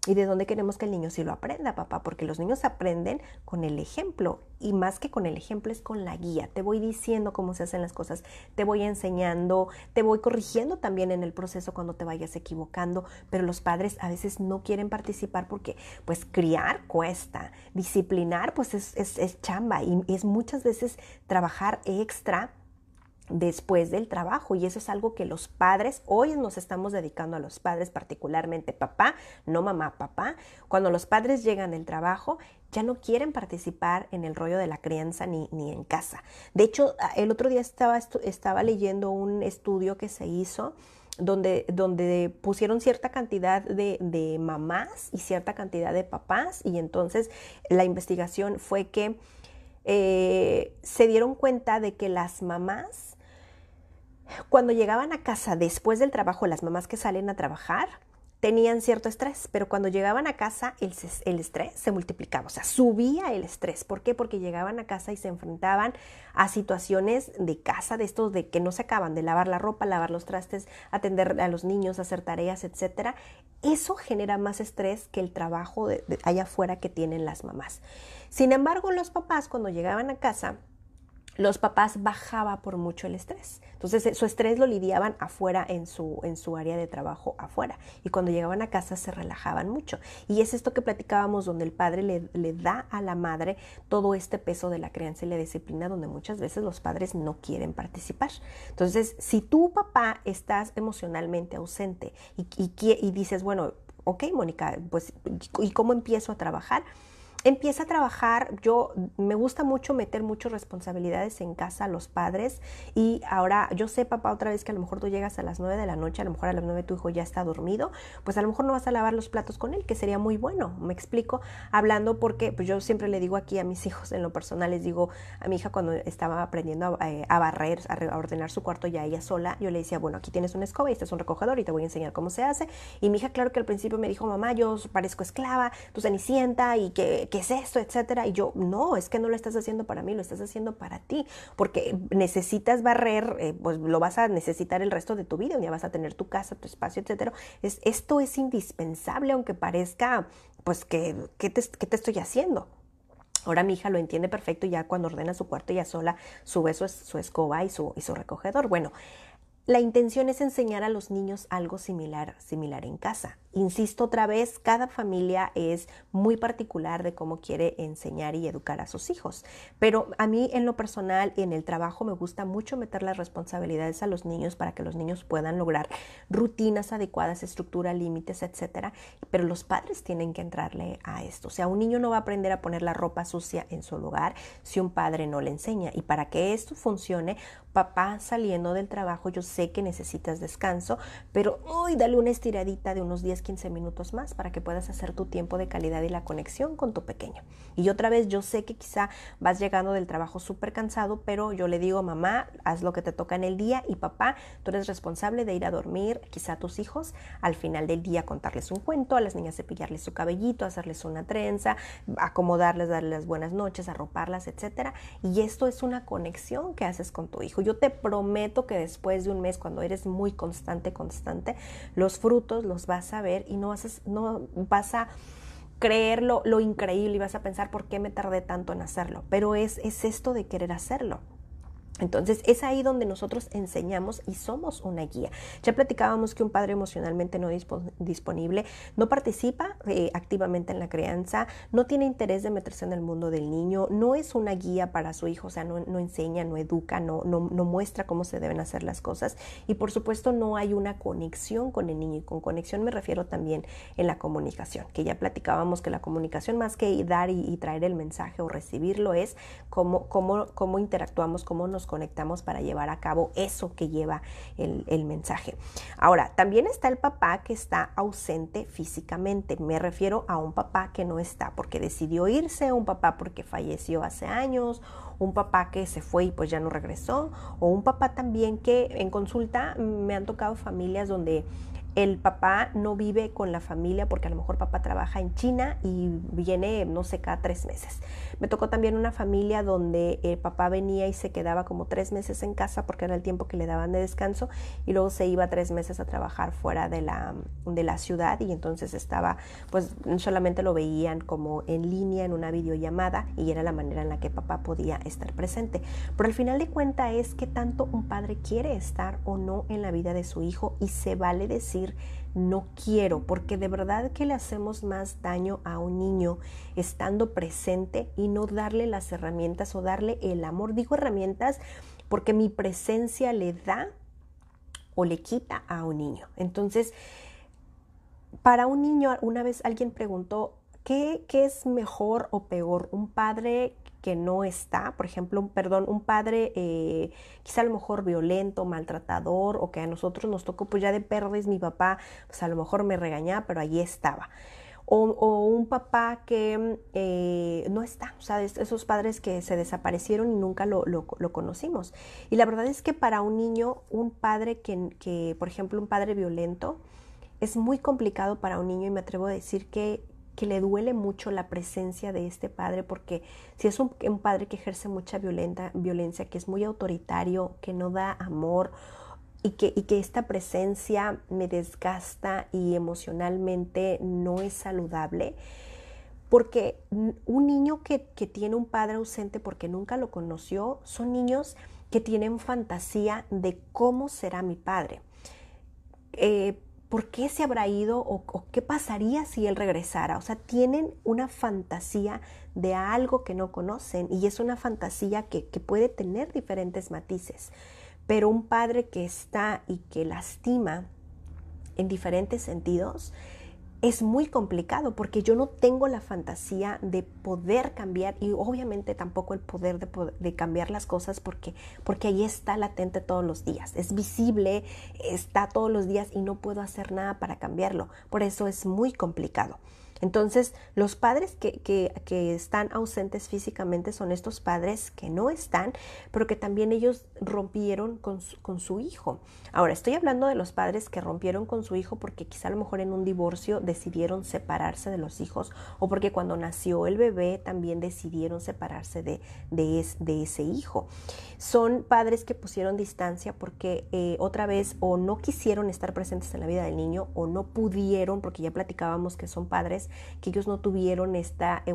¿Y de dónde queremos que el niño sí lo aprenda, papá? Porque los niños aprenden con el ejemplo y más que con el ejemplo es con la guía. Te voy diciendo cómo se hacen las cosas, te voy enseñando, te voy corrigiendo también en el proceso cuando te vayas equivocando, pero los padres a veces no quieren participar porque pues criar cuesta, disciplinar pues es chamba y es muchas veces trabajar extra después del trabajo y eso es algo que los padres, hoy nos estamos dedicando a los padres, particularmente papá, no mamá, papá, cuando los padres llegan del trabajo ya no quieren participar en el rollo de la crianza ni en casa. De hecho, el otro día estaba leyendo un estudio que se hizo donde pusieron cierta cantidad de mamás y cierta cantidad de papás y entonces la investigación fue que se dieron cuenta de que las mamás cuando llegaban a casa después del trabajo, las mamás que salen a trabajar tenían cierto estrés, pero cuando llegaban a casa el estrés se multiplicaba, o sea, subía el estrés. ¿Por qué? Porque llegaban a casa y se enfrentaban a situaciones de casa, de estos de que no se acaban, de lavar la ropa, lavar los trastes, atender a los niños, hacer tareas, etcétera. Eso genera más estrés que el trabajo de allá afuera que tienen las mamás. Sin embargo, los papás cuando llegaban a casa, los papás bajaba por mucho el estrés. Entonces su estrés lo lidiaban afuera en su área de trabajo afuera. Y cuando llegaban a casa se relajaban mucho. Y es esto que platicábamos donde el padre le da a la madre todo este peso de la crianza y la disciplina donde muchas veces los padres no quieren participar. Entonces, si tu papá estás emocionalmente ausente y dices, bueno, ok, Mónica, pues, ¿y cómo empiezo a trabajar? Empieza a trabajar, me gusta mucho meter muchas responsabilidades en casa a los padres y ahora yo sé, papá, otra vez que a lo mejor tú llegas a las 9 de la noche, a lo mejor a las 9 tu hijo ya está dormido, pues a lo mejor no vas a lavar los platos con él, que sería muy bueno, me explico, hablando porque pues yo siempre le digo aquí a mis hijos en lo personal, les digo a mi hija cuando estaba aprendiendo a barrer, a ordenar su cuarto ya ella sola, yo le decía, bueno, aquí tienes una escoba y este es un recogedor y te voy a enseñar cómo se hace, y mi hija claro que al principio me dijo, mamá, yo parezco esclava, tu Cenicienta y que ¿qué es esto? Etcétera. Y yo, no, es que no lo estás haciendo para mí, lo estás haciendo para ti, porque necesitas barrer, pues lo vas a necesitar el resto de tu vida, ya vas a tener tu casa, tu espacio, etcétera. Esto es indispensable, aunque parezca, pues, ¿qué te estoy haciendo? Ahora mi hija lo entiende perfecto y ya cuando ordena su cuarto ya sola sube su escoba y su recogedor. Bueno, la intención es enseñar a los niños algo similar en casa. Insisto otra vez, cada familia es muy particular de cómo quiere enseñar y educar a sus hijos. Pero a mí en lo personal y en el trabajo me gusta mucho meter las responsabilidades a los niños para que los niños puedan lograr rutinas adecuadas, estructura, límites, etcétera. Pero los padres tienen que entrarle a esto. O sea, un niño no va a aprender a poner la ropa sucia en su lugar si un padre no le enseña. Y para que esto funcione, papá saliendo del trabajo, yo sé que necesitas descanso, pero dale una estiradita de unos 10-15 minutos más para que puedas hacer tu tiempo de calidad y la conexión con tu pequeño. Y otra vez, yo sé que quizá vas llegando del trabajo súper cansado, pero yo le digo, mamá, haz lo que te toca en el día y papá, tú eres responsable de ir a dormir quizá a tus hijos al final del día, contarles un cuento, a las niñas cepillarles su cabellito, hacerles una trenza, acomodarles, darles las buenas noches, arroparlas, etcétera. Y esto es una conexión que haces con tu hijo. Yo te prometo que después de un mes, cuando eres muy constante, los frutos los vas a ver y no vas a creer lo increíble y vas a pensar por qué me tardé tanto en hacerlo. Pero es esto de querer hacerlo. Entonces es ahí donde nosotros enseñamos y somos una guía. Ya platicábamos que un padre emocionalmente no disponible no participa activamente en la crianza, no tiene interés de meterse en el mundo del niño, no es una guía para su hijo, o sea, no enseña, no educa, no muestra cómo se deben hacer las cosas y por supuesto no hay una conexión con el niño y con conexión me refiero también en la comunicación, que ya platicábamos que la comunicación más que dar y traer el mensaje o recibirlo es cómo interactuamos, cómo nos conectamos para llevar a cabo eso que lleva el mensaje. Ahora, también está el papá que está ausente físicamente. Me refiero a un papá que no está porque decidió irse, un papá porque falleció hace años, un papá que se fue y pues ya no regresó, o un papá también que en consulta me han tocado familias donde el papá no vive con la familia porque a lo mejor papá trabaja en China y viene, no sé, cada 3 meses. Me tocó también una familia donde el papá venía y se quedaba como 3 meses en casa porque era el tiempo que le daban de descanso y luego se iba 3 meses a trabajar fuera de la ciudad y entonces estaba, pues solamente lo veían como en línea en una videollamada y era la manera en la que papá podía estar presente. Pero al final de cuentas es que tanto un padre quiere estar o no en la vida de su hijo y se vale decir no quiero, porque de verdad que le hacemos más daño a un niño estando presente y no darle las herramientas o darle el amor. Digo herramientas porque mi presencia le da o le quita a un niño. Entonces, para un niño, una vez alguien preguntó, ¿qué es mejor o peor? ¿Un padre que no está, por ejemplo, un padre quizá a lo mejor violento, maltratador, o que a nosotros nos tocó, pues ya de perdes mi papá, pues a lo mejor me regañaba, pero allí estaba. O un papá que no está, o sea, esos padres que se desaparecieron y nunca lo conocimos. Y la verdad es que para un niño, un padre que, por ejemplo, un padre violento, es muy complicado para un niño y me atrevo a decir que le duele mucho la presencia de este padre, porque si es un padre que ejerce mucha violencia, que es muy autoritario, que no da amor y que esta presencia me desgasta y emocionalmente no es saludable, porque un niño que tiene un padre ausente porque nunca lo conoció, son niños que tienen fantasía de cómo será mi padre. ¿Por qué se habrá ido o qué pasaría si él regresara? O sea, tienen una fantasía de algo que no conocen y es una fantasía que puede tener diferentes matices. Pero un padre que está y que lastima en diferentes sentidos es muy complicado porque yo no tengo la fantasía de poder cambiar y obviamente tampoco el poder de cambiar las cosas porque ahí está latente todos los días, es visible, está todos los días y no puedo hacer nada para cambiarlo, por eso es muy complicado. Entonces, los padres que están ausentes físicamente son estos padres que no están, pero que también ellos rompieron con su hijo. Ahora, estoy hablando de los padres que rompieron con su hijo porque quizá a lo mejor en un divorcio decidieron separarse de los hijos o porque cuando nació el bebé también decidieron separarse de ese hijo. Son padres que pusieron distancia porque otra vez o no quisieron estar presentes en la vida del niño o no pudieron, porque ya platicábamos que son padres que ellos no tuvieron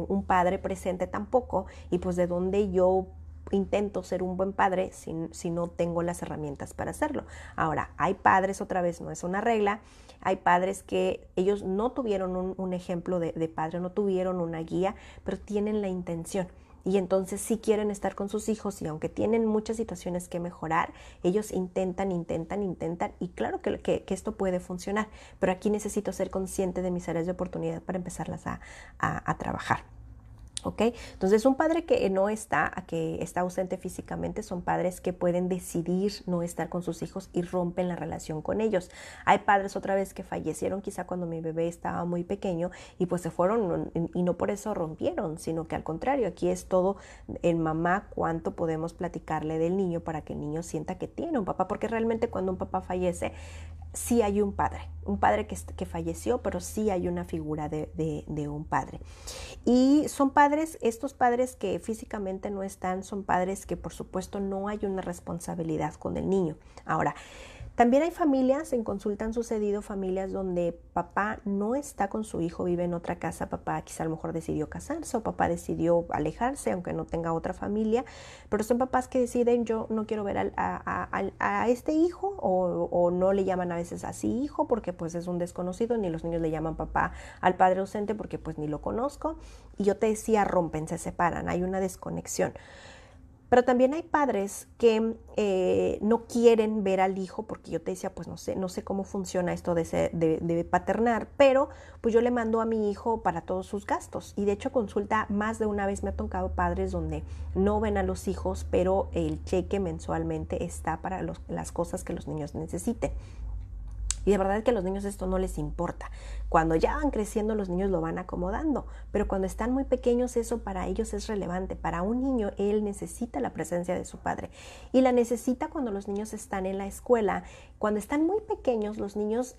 un padre presente tampoco, y pues de dónde yo intento ser un buen padre si no tengo las herramientas para hacerlo. Ahora, hay padres, otra vez no es una regla, hay padres que ellos no tuvieron un ejemplo de padre, no tuvieron una guía, pero tienen la intención. Y entonces sí quieren estar con sus hijos y aunque tienen muchas situaciones que mejorar, ellos intentan y claro que esto puede funcionar, pero aquí necesito ser consciente de mis áreas de oportunidad para empezarlas a trabajar. ¿Ok? Entonces, un padre que está ausente físicamente, son padres que pueden decidir no estar con sus hijos y rompen la relación con ellos. Hay padres otra vez que fallecieron quizá cuando mi bebé estaba muy pequeño y pues se fueron y no por eso rompieron, sino que al contrario, aquí es todo en mamá cuánto podemos platicarle del niño para que el niño sienta que tiene un papá, porque realmente cuando un papá fallece, sí hay un padre que falleció, pero sí hay una figura de un padre. Y son padres, estos padres que físicamente no están, son padres que por supuesto no hay una responsabilidad con el niño. Ahora, también hay familias, en consulta han sucedido familias donde papá no está con su hijo, vive en otra casa, papá quizá a lo mejor decidió casarse o papá decidió alejarse aunque no tenga otra familia, pero son papás que deciden yo no quiero ver a este hijo o no le llaman a veces así hijo porque pues es un desconocido, ni los niños le llaman papá al padre ausente porque pues ni lo conozco y yo te decía rompen, se separan, hay una desconexión. Pero también hay padres que no quieren ver al hijo, porque yo te decía, pues no sé cómo funciona esto de paternar, pero pues yo le mando a mi hijo para todos sus gastos. Y de hecho consulta más de una vez me ha tocado padres donde no ven a los hijos, pero el cheque mensualmente está para las cosas que los niños necesiten. Y de verdad que a los niños esto no les importa. Cuando ya van creciendo, los niños lo van acomodando, pero cuando están muy pequeños eso para ellos es relevante. Para un niño, él necesita la presencia de su padre y la necesita cuando los niños están en la escuela. Cuando están muy pequeños, los niños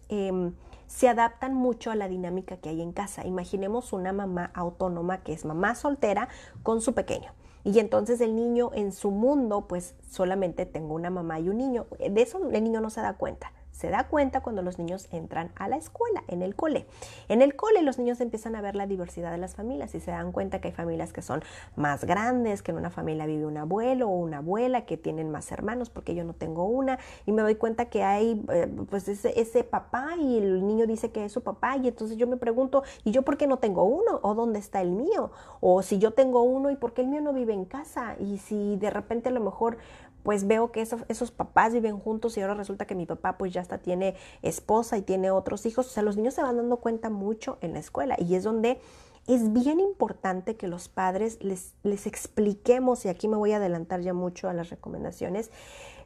se adaptan mucho a la dinámica que hay en casa. Imaginemos una mamá autónoma que es mamá soltera con su pequeño. Y entonces el niño en su mundo, pues solamente tengo una mamá y un niño. De eso el niño no se da cuenta. Se da cuenta cuando los niños entran a la escuela, en el cole. En el cole los niños empiezan a ver la diversidad de las familias y se dan cuenta que hay familias que son más grandes, que en una familia vive un abuelo o una abuela, que tienen más hermanos porque yo no tengo una. Y me doy cuenta que hay pues ese papá y el niño dice que es su papá y entonces yo me pregunto, ¿y yo por qué no tengo uno? ¿O dónde está el mío? O si yo tengo uno, ¿y por qué el mío no vive en casa? Y si de repente a lo mejor pues veo que esos papás viven juntos y ahora resulta que mi papá pues ya hasta tiene esposa y tiene otros hijos. O sea, los niños se van dando cuenta mucho en la escuela y es donde es bien importante que los padres les expliquemos, y aquí me voy a adelantar ya mucho a las recomendaciones,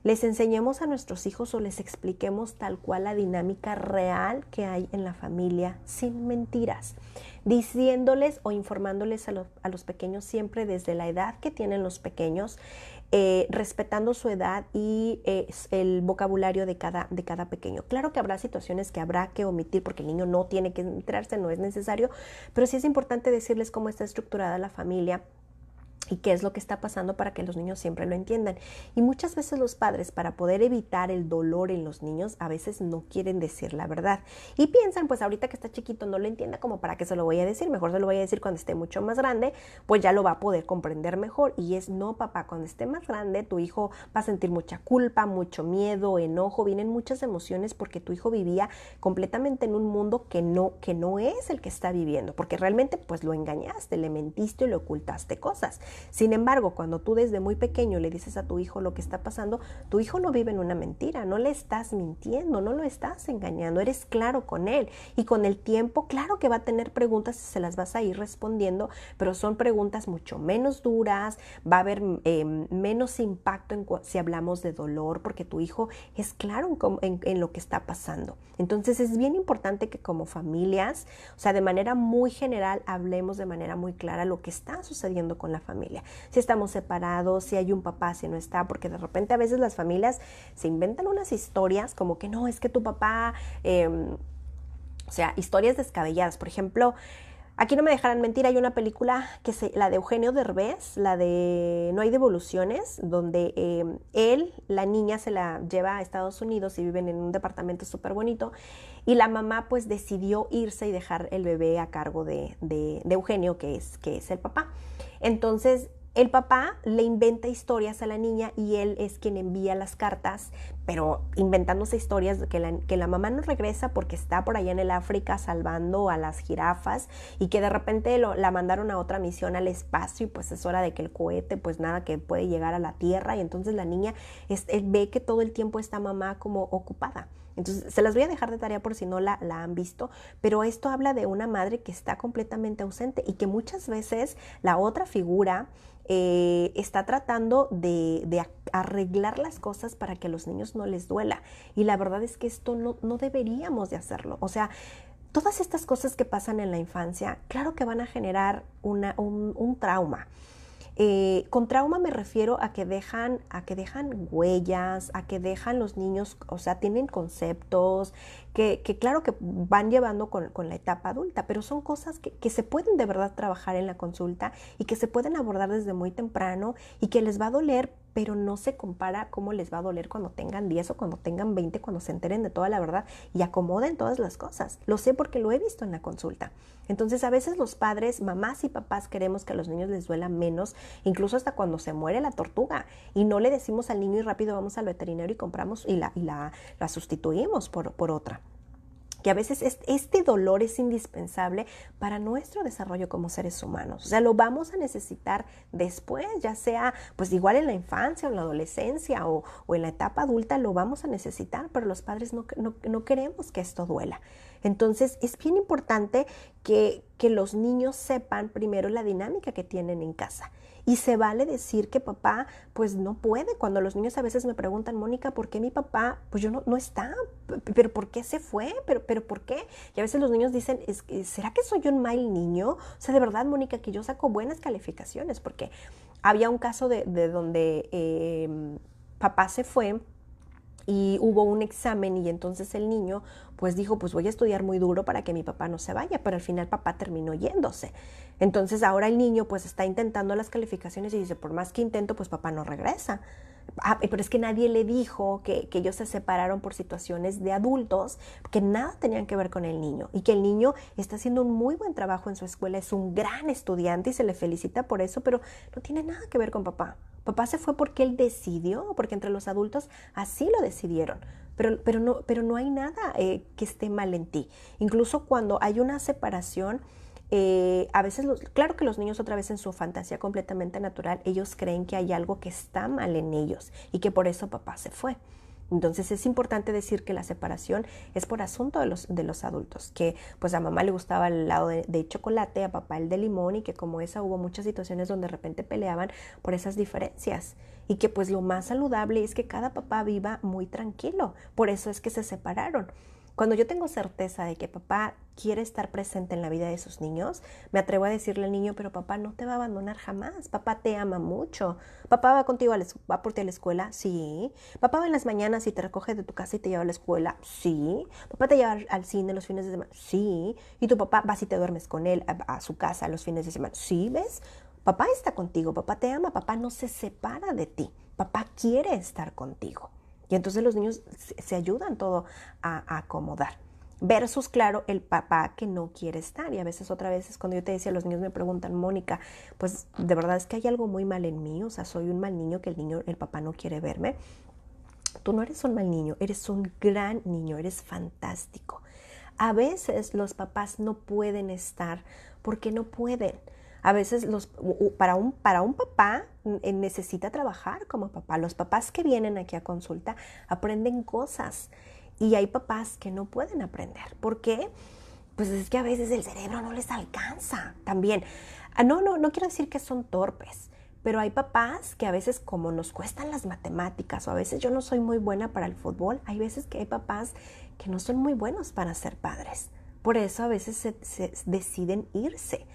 les enseñemos a nuestros hijos o les expliquemos tal cual la dinámica real que hay en la familia, sin mentiras, diciéndoles o informándoles a los pequeños siempre desde la edad que tienen los pequeños, respetando su edad y el vocabulario de cada pequeño. Claro que habrá situaciones que habrá que omitir porque el niño no tiene que enterarse, no es necesario, pero sí es importante decirles cómo está estructurada la familia y qué es lo que está pasando para que los niños siempre lo entiendan. Y muchas veces los padres, para poder evitar el dolor en los niños, a veces no quieren decir la verdad. Y piensan, pues ahorita que está chiquito no lo entienda, como para qué se lo voy a decir, mejor se lo voy a decir cuando esté mucho más grande, pues ya lo va a poder comprender mejor. Y es, no papá, cuando esté más grande tu hijo va a sentir mucha culpa, mucho miedo, enojo, vienen muchas emociones porque tu hijo vivía completamente en un mundo que no es el que está viviendo, porque realmente pues lo engañaste, le mentiste o le ocultaste cosas. Sin embargo, cuando tú desde muy pequeño le dices a tu hijo lo que está pasando, tu hijo no vive en una mentira, no le estás mintiendo, no lo estás engañando, eres claro con él. Y con el tiempo, claro que va a tener preguntas y se las vas a ir respondiendo, pero son preguntas mucho menos duras, va a haber menos impacto si hablamos de dolor, porque tu hijo es claro en lo que está pasando. Entonces es bien importante que como familias, o sea, de manera muy general, hablemos de manera muy clara lo que está sucediendo con la familia. Si estamos separados, si hay un papá, si no está, porque de repente a veces las familias se inventan unas historias como que no, es que tu papá, o sea, historias descabelladas. Por ejemplo, aquí no me dejarán mentir, hay una película la de Eugenio Derbez, la de No hay devoluciones, donde la niña se la lleva a Estados Unidos y viven en un departamento súper bonito y la mamá pues decidió irse y dejar el bebé a cargo de Eugenio, que es el papá. Entonces el papá le inventa historias a la niña y él es quien envía las cartas, pero inventándose historias de que la mamá no regresa porque está por allá en el África salvando a las jirafas y que de repente la mandaron a otra misión al espacio y pues es hora de que el cohete pues nada que puede llegar a la Tierra y entonces la niña ve que todo el tiempo está mamá como ocupada. Entonces, se las voy a dejar de tarea por si no la han visto, pero esto habla de una madre que está completamente ausente y que muchas veces la otra figura está tratando de arreglar las cosas para que a los niños no les duela. Y la verdad es que esto no deberíamos de hacerlo. O sea, todas estas cosas que pasan en la infancia, claro que van a generar un trauma. Con trauma me refiero a que dejan huellas, a que dejan los niños, o sea, tienen conceptos que claro que van llevando con la etapa adulta, pero son cosas que se pueden de verdad trabajar en la consulta y que se pueden abordar desde muy temprano y que les va a doler, pero no se compara cómo les va a doler cuando tengan 10 o cuando tengan 20, cuando se enteren de toda la verdad y acomoden todas las cosas. Lo sé porque lo he visto en la consulta. Entonces, a veces los padres, mamás y papás queremos que a los niños les duela menos, incluso hasta cuando se muere la tortuga, y no le decimos al niño y rápido vamos al veterinario y compramos y la sustituimos por otra. que a veces este dolor es indispensable para nuestro desarrollo como seres humanos. O sea, lo vamos a necesitar después, ya sea pues igual en la infancia o en la adolescencia o en la etapa adulta, lo vamos a necesitar, pero los padres no queremos que esto duela. Entonces es bien importante que los niños sepan primero la dinámica que tienen en casa. Y se vale decir que papá pues no puede. Cuando los niños a veces me preguntan, Mónica, ¿por qué mi papá? Pues yo no está. ¿Pero por qué se fue? ¿Pero por qué? Y a veces los niños dicen, ¿será que soy un mal niño? O sea, de verdad, Mónica, que yo saco buenas calificaciones. Porque había un caso de donde papá se fue y hubo un examen y entonces el niño pues dijo, pues voy a estudiar muy duro para que mi papá no se vaya, pero al final papá terminó yéndose. Entonces ahora el niño pues está intentando las calificaciones y dice, por más que intento, pues papá no regresa. Pero es que nadie le dijo que ellos se separaron por situaciones de adultos que nada tenían que ver con el niño y que el niño está haciendo un muy buen trabajo en su escuela, es un gran estudiante y se le felicita por eso, pero no tiene nada que ver con papá. Papá se fue porque él decidió, porque entre los adultos así lo decidieron. Pero no hay nada que esté mal en ti. Incluso cuando hay una separación, a veces, claro que los niños otra vez en su fantasía completamente natural, ellos creen que hay algo que está mal en ellos y que por eso papá se fue. Entonces es importante decir que la separación es por asunto de los adultos, que pues a mamá le gustaba el helado de chocolate, a papá el de limón y que como esa hubo muchas situaciones donde de repente peleaban por esas diferencias y que pues lo más saludable es que cada papá viva muy tranquilo, por eso es que se separaron. Cuando yo tengo certeza de que papá quiere estar presente en la vida de sus niños, me atrevo a decirle al niño, pero papá no te va a abandonar jamás, papá te ama mucho, papá va contigo, va por ti a la escuela, sí, papá va en las mañanas y te recoge de tu casa y te lleva a la escuela, sí, papá te lleva al cine los fines de semana, sí, y tu papá vas y te duermes con él a su casa los fines de semana, sí, ¿ves? Papá está contigo, papá te ama, papá no se separa de ti, papá quiere estar contigo. Y entonces los niños se ayudan todo a acomodar. Versus, claro, el papá que no quiere estar. Y a veces, otra vez, es cuando yo te decía, los niños me preguntan, Mónica, pues de verdad es que hay algo muy mal en mí. O sea, soy un mal niño que el papá no quiere verme. Tú no eres un mal niño, eres un gran niño, eres fantástico. A veces los papás no pueden estar porque no pueden. A veces para un papá necesita trabajar como papá. Los papás que vienen aquí a consulta aprenden cosas y hay papás que no pueden aprender. ¿Por qué? Pues es que a veces el cerebro no les alcanza también. No quiero decir que son torpes, pero hay papás que a veces como nos cuestan las matemáticas o a veces yo no soy muy buena para el fútbol, hay veces que hay papás que no son muy buenos para ser padres. Por eso a veces se deciden irse.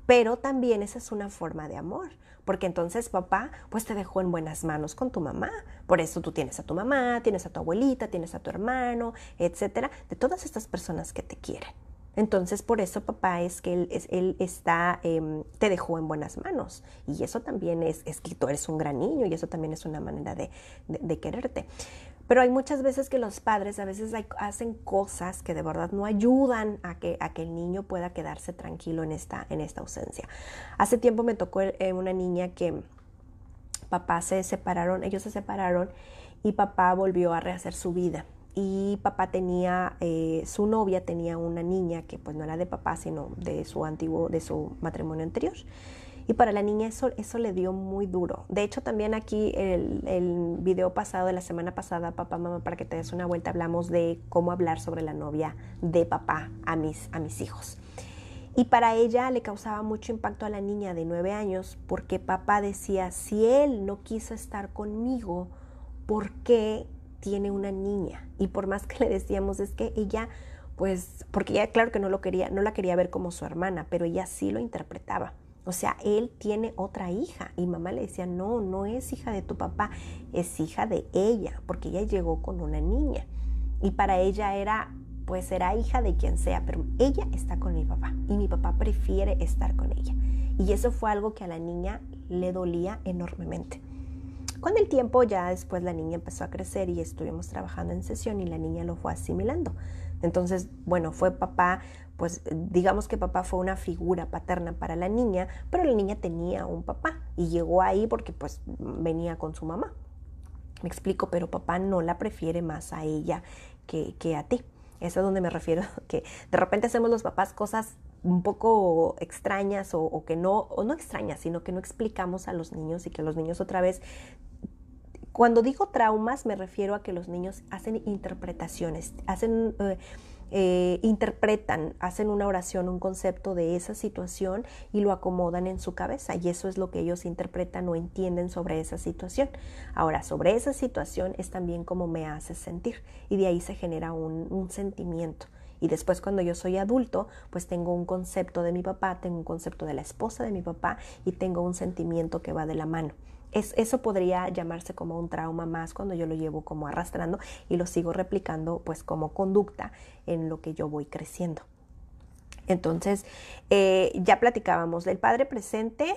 Pero también esa es una forma de amor, porque entonces papá pues te dejó en buenas manos con tu mamá. Por eso tú tienes a tu mamá, tienes a tu abuelita, tienes a tu hermano, etcétera, de todas estas personas que te quieren. Entonces por eso papá es que él está, te dejó en buenas manos. Y eso también es que tú eres un gran niño y eso también es una manera de quererte. Pero hay muchas veces que los padres a veces hacen cosas que de verdad no ayudan a que el niño pueda quedarse tranquilo en esta ausencia. Hace tiempo me tocó una niña que papá ellos se separaron y papá volvió a rehacer su vida. Y papá su novia tenía una niña que pues no era de papá, sino de su matrimonio anterior. Y para la niña eso le dio muy duro. De hecho, también aquí el video pasado de la semana pasada, papá, mamá, para que te des una vuelta, hablamos de cómo hablar sobre la novia de papá a mis hijos. Y para ella le causaba mucho impacto a la niña de 9 años porque papá decía, si él no quiso estar conmigo, ¿por qué tiene una niña? Y por más que le decíamos, es que ella, pues, porque ella claro que no la quería ver como su hermana, pero ella sí lo interpretaba. O sea, él tiene otra hija y mamá le decía, no es hija de tu papá, es hija de ella, porque ella llegó con una niña. Y para ella era hija de quien sea, pero ella está con mi papá y mi papá prefiere estar con ella. Y eso fue algo que a la niña le dolía enormemente. Con el tiempo ya después la niña empezó a crecer y estuvimos trabajando en sesión y la niña lo fue asimilando. Entonces, bueno, fue papá, pues digamos que papá fue una figura paterna para la niña, pero la niña tenía un papá y llegó ahí porque pues venía con su mamá. Me explico, pero papá no la prefiere más a ella que a ti. Eso es donde me refiero, que de repente hacemos los papás cosas un poco extrañas o que no, o no extrañas, sino que no explicamos a los niños y que los niños otra vez, cuando digo traumas me refiero a que los niños hacen interpretaciones, interpretan, hacen una oración, un concepto de esa situación y lo acomodan en su cabeza y eso es lo que ellos interpretan o entienden sobre esa situación. Ahora, sobre esa situación es también como me hace sentir y de ahí se genera un sentimiento. Y después cuando yo soy adulto, pues tengo un concepto de mi papá, tengo un concepto de la esposa de mi papá y tengo un sentimiento que va de la mano. Eso podría llamarse como un trauma más cuando yo lo llevo como arrastrando y lo sigo replicando pues como conducta en lo que yo voy creciendo. Entonces, ya platicábamos, el padre presente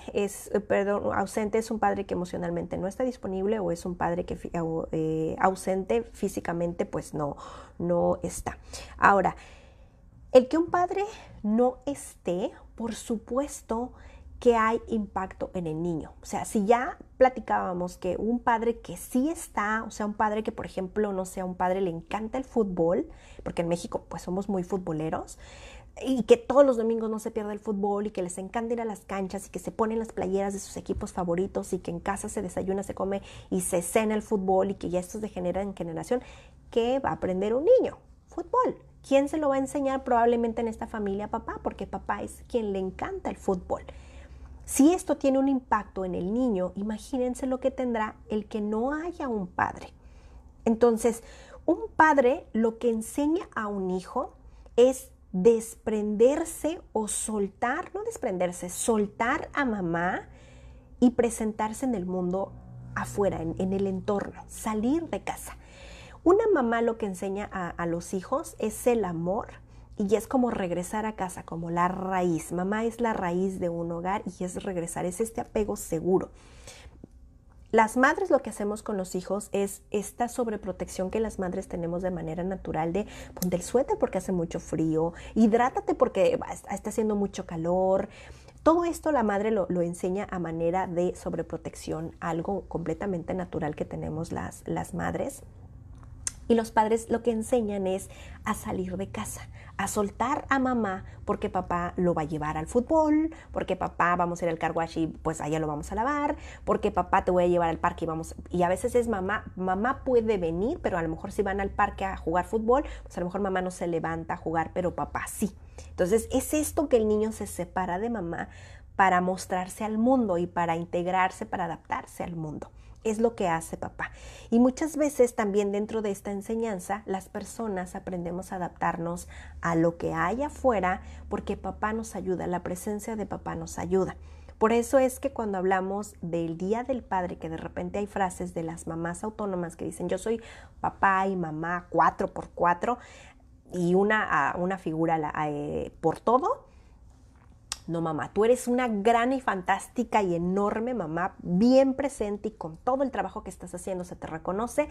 ausente es un padre que emocionalmente no está disponible o es un padre que ausente físicamente pues no está. Ahora, el que un padre no esté, por supuesto que hay impacto en el niño. O sea, si ya platicábamos que un padre que sí está, o sea, un padre que, por ejemplo, no sé, a un padre le encanta el fútbol, porque en México pues somos muy futboleros, y que todos los domingos no se pierde el fútbol y que les encanta ir a las canchas y que se ponen las playeras de sus equipos favoritos y que en casa se desayuna, se come y se cena el fútbol y que ya esto es de generación en generación, ¿qué va a aprender un niño? Fútbol. ¿Quién se lo va a enseñar? Probablemente en esta familia papá, porque papá es quien le encanta el fútbol. Si esto tiene un impacto en el niño, imagínense lo que tendrá el que no haya un padre. Entonces, un padre lo que enseña a un hijo es desprenderse o soltar, no desprenderse, soltar a mamá y presentarse en el mundo afuera, en el entorno, salir de casa. Una mamá lo que enseña a los hijos es el amor y es como regresar a casa, como la raíz. Mamá es la raíz de un hogar y es regresar, es este apego seguro. Las madres lo que hacemos con los hijos es esta sobreprotección que las madres tenemos de manera natural de ponte el suéter porque hace mucho frío, hidrátate porque está haciendo mucho calor. Todo esto la madre lo enseña a manera de sobreprotección, algo completamente natural que tenemos las madres. Y los padres lo que enseñan es a salir de casa, a soltar a mamá porque papá lo va a llevar al fútbol, porque papá vamos a ir al car wash y pues allá lo vamos a lavar, porque papá te voy a llevar al parque y a veces es mamá puede venir, pero a lo mejor si van al parque a jugar fútbol, pues a lo mejor mamá no se levanta a jugar, pero papá sí. Entonces es esto que el niño se separa de mamá para mostrarse al mundo y para integrarse, para adaptarse al mundo. Es lo que hace papá. Y muchas veces también dentro de esta enseñanza, las personas aprendemos a adaptarnos a lo que hay afuera porque papá nos ayuda, la presencia de papá nos ayuda. Por eso es que cuando hablamos del Día del Padre, que de repente hay frases de las mamás autónomas que dicen yo soy papá y mamá 4x4 y una figura por todo. No, mamá, tú eres una gran y fantástica y enorme mamá, bien presente y con todo el trabajo que estás haciendo se te reconoce,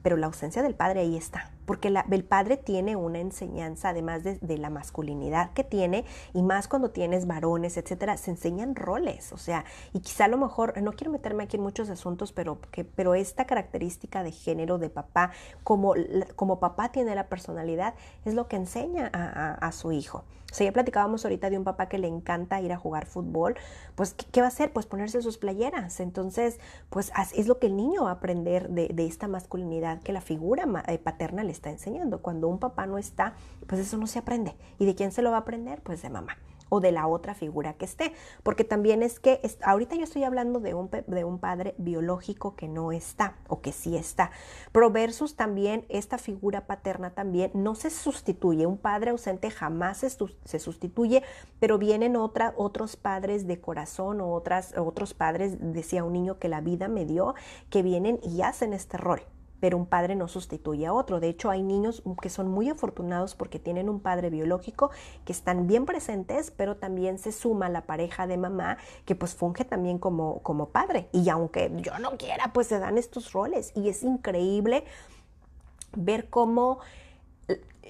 pero la ausencia del padre ahí está, porque el padre tiene una enseñanza, además de la masculinidad que tiene, y más cuando tienes varones, etcétera, se enseñan roles, o sea, y quizá a lo mejor, no quiero meterme aquí en muchos asuntos, pero esta característica de género de papá, como papá tiene la personalidad, es lo que enseña a su hijo. O sea, ya platicábamos ahorita de un papá que le encanta ir a jugar fútbol, pues ¿qué va a hacer? Pues ponerse sus playeras. Entonces, pues es lo que el niño va a aprender de esta masculinidad que la figura paterna le está enseñando. Cuando un papá no está, pues eso no se aprende. ¿Y de quién se lo va a aprender? Pues de mamá o de la otra figura que esté. Porque también es que ahorita yo estoy hablando de un padre biológico que no está o que sí está. Pero versus también esta figura paterna también no se sustituye. Un padre ausente jamás se sustituye, pero vienen otros padres de corazón o otros padres, decía un niño que la vida me dio, que vienen y hacen este rol. Pero un padre no sustituye a otro. De hecho, hay niños que son muy afortunados porque tienen un padre biológico que están bien presentes, pero también se suma la pareja de mamá que pues funge también como padre. Y aunque yo no quiera, pues se dan estos roles. Y es increíble ver cómo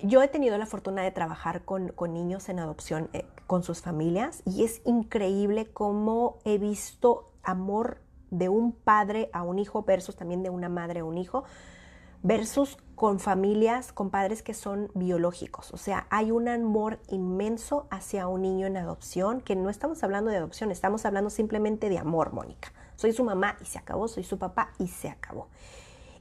yo he tenido la fortuna de trabajar con niños en adopción, con sus familias, y es increíble cómo he visto amor de un padre a un hijo versus también de una madre a un hijo, versus con familias, con padres que son biológicos. O sea, hay un amor inmenso hacia un niño en adopción, que no estamos hablando de adopción, estamos hablando simplemente de amor, Mónica. Soy su mamá y se acabó, soy su papá y se acabó.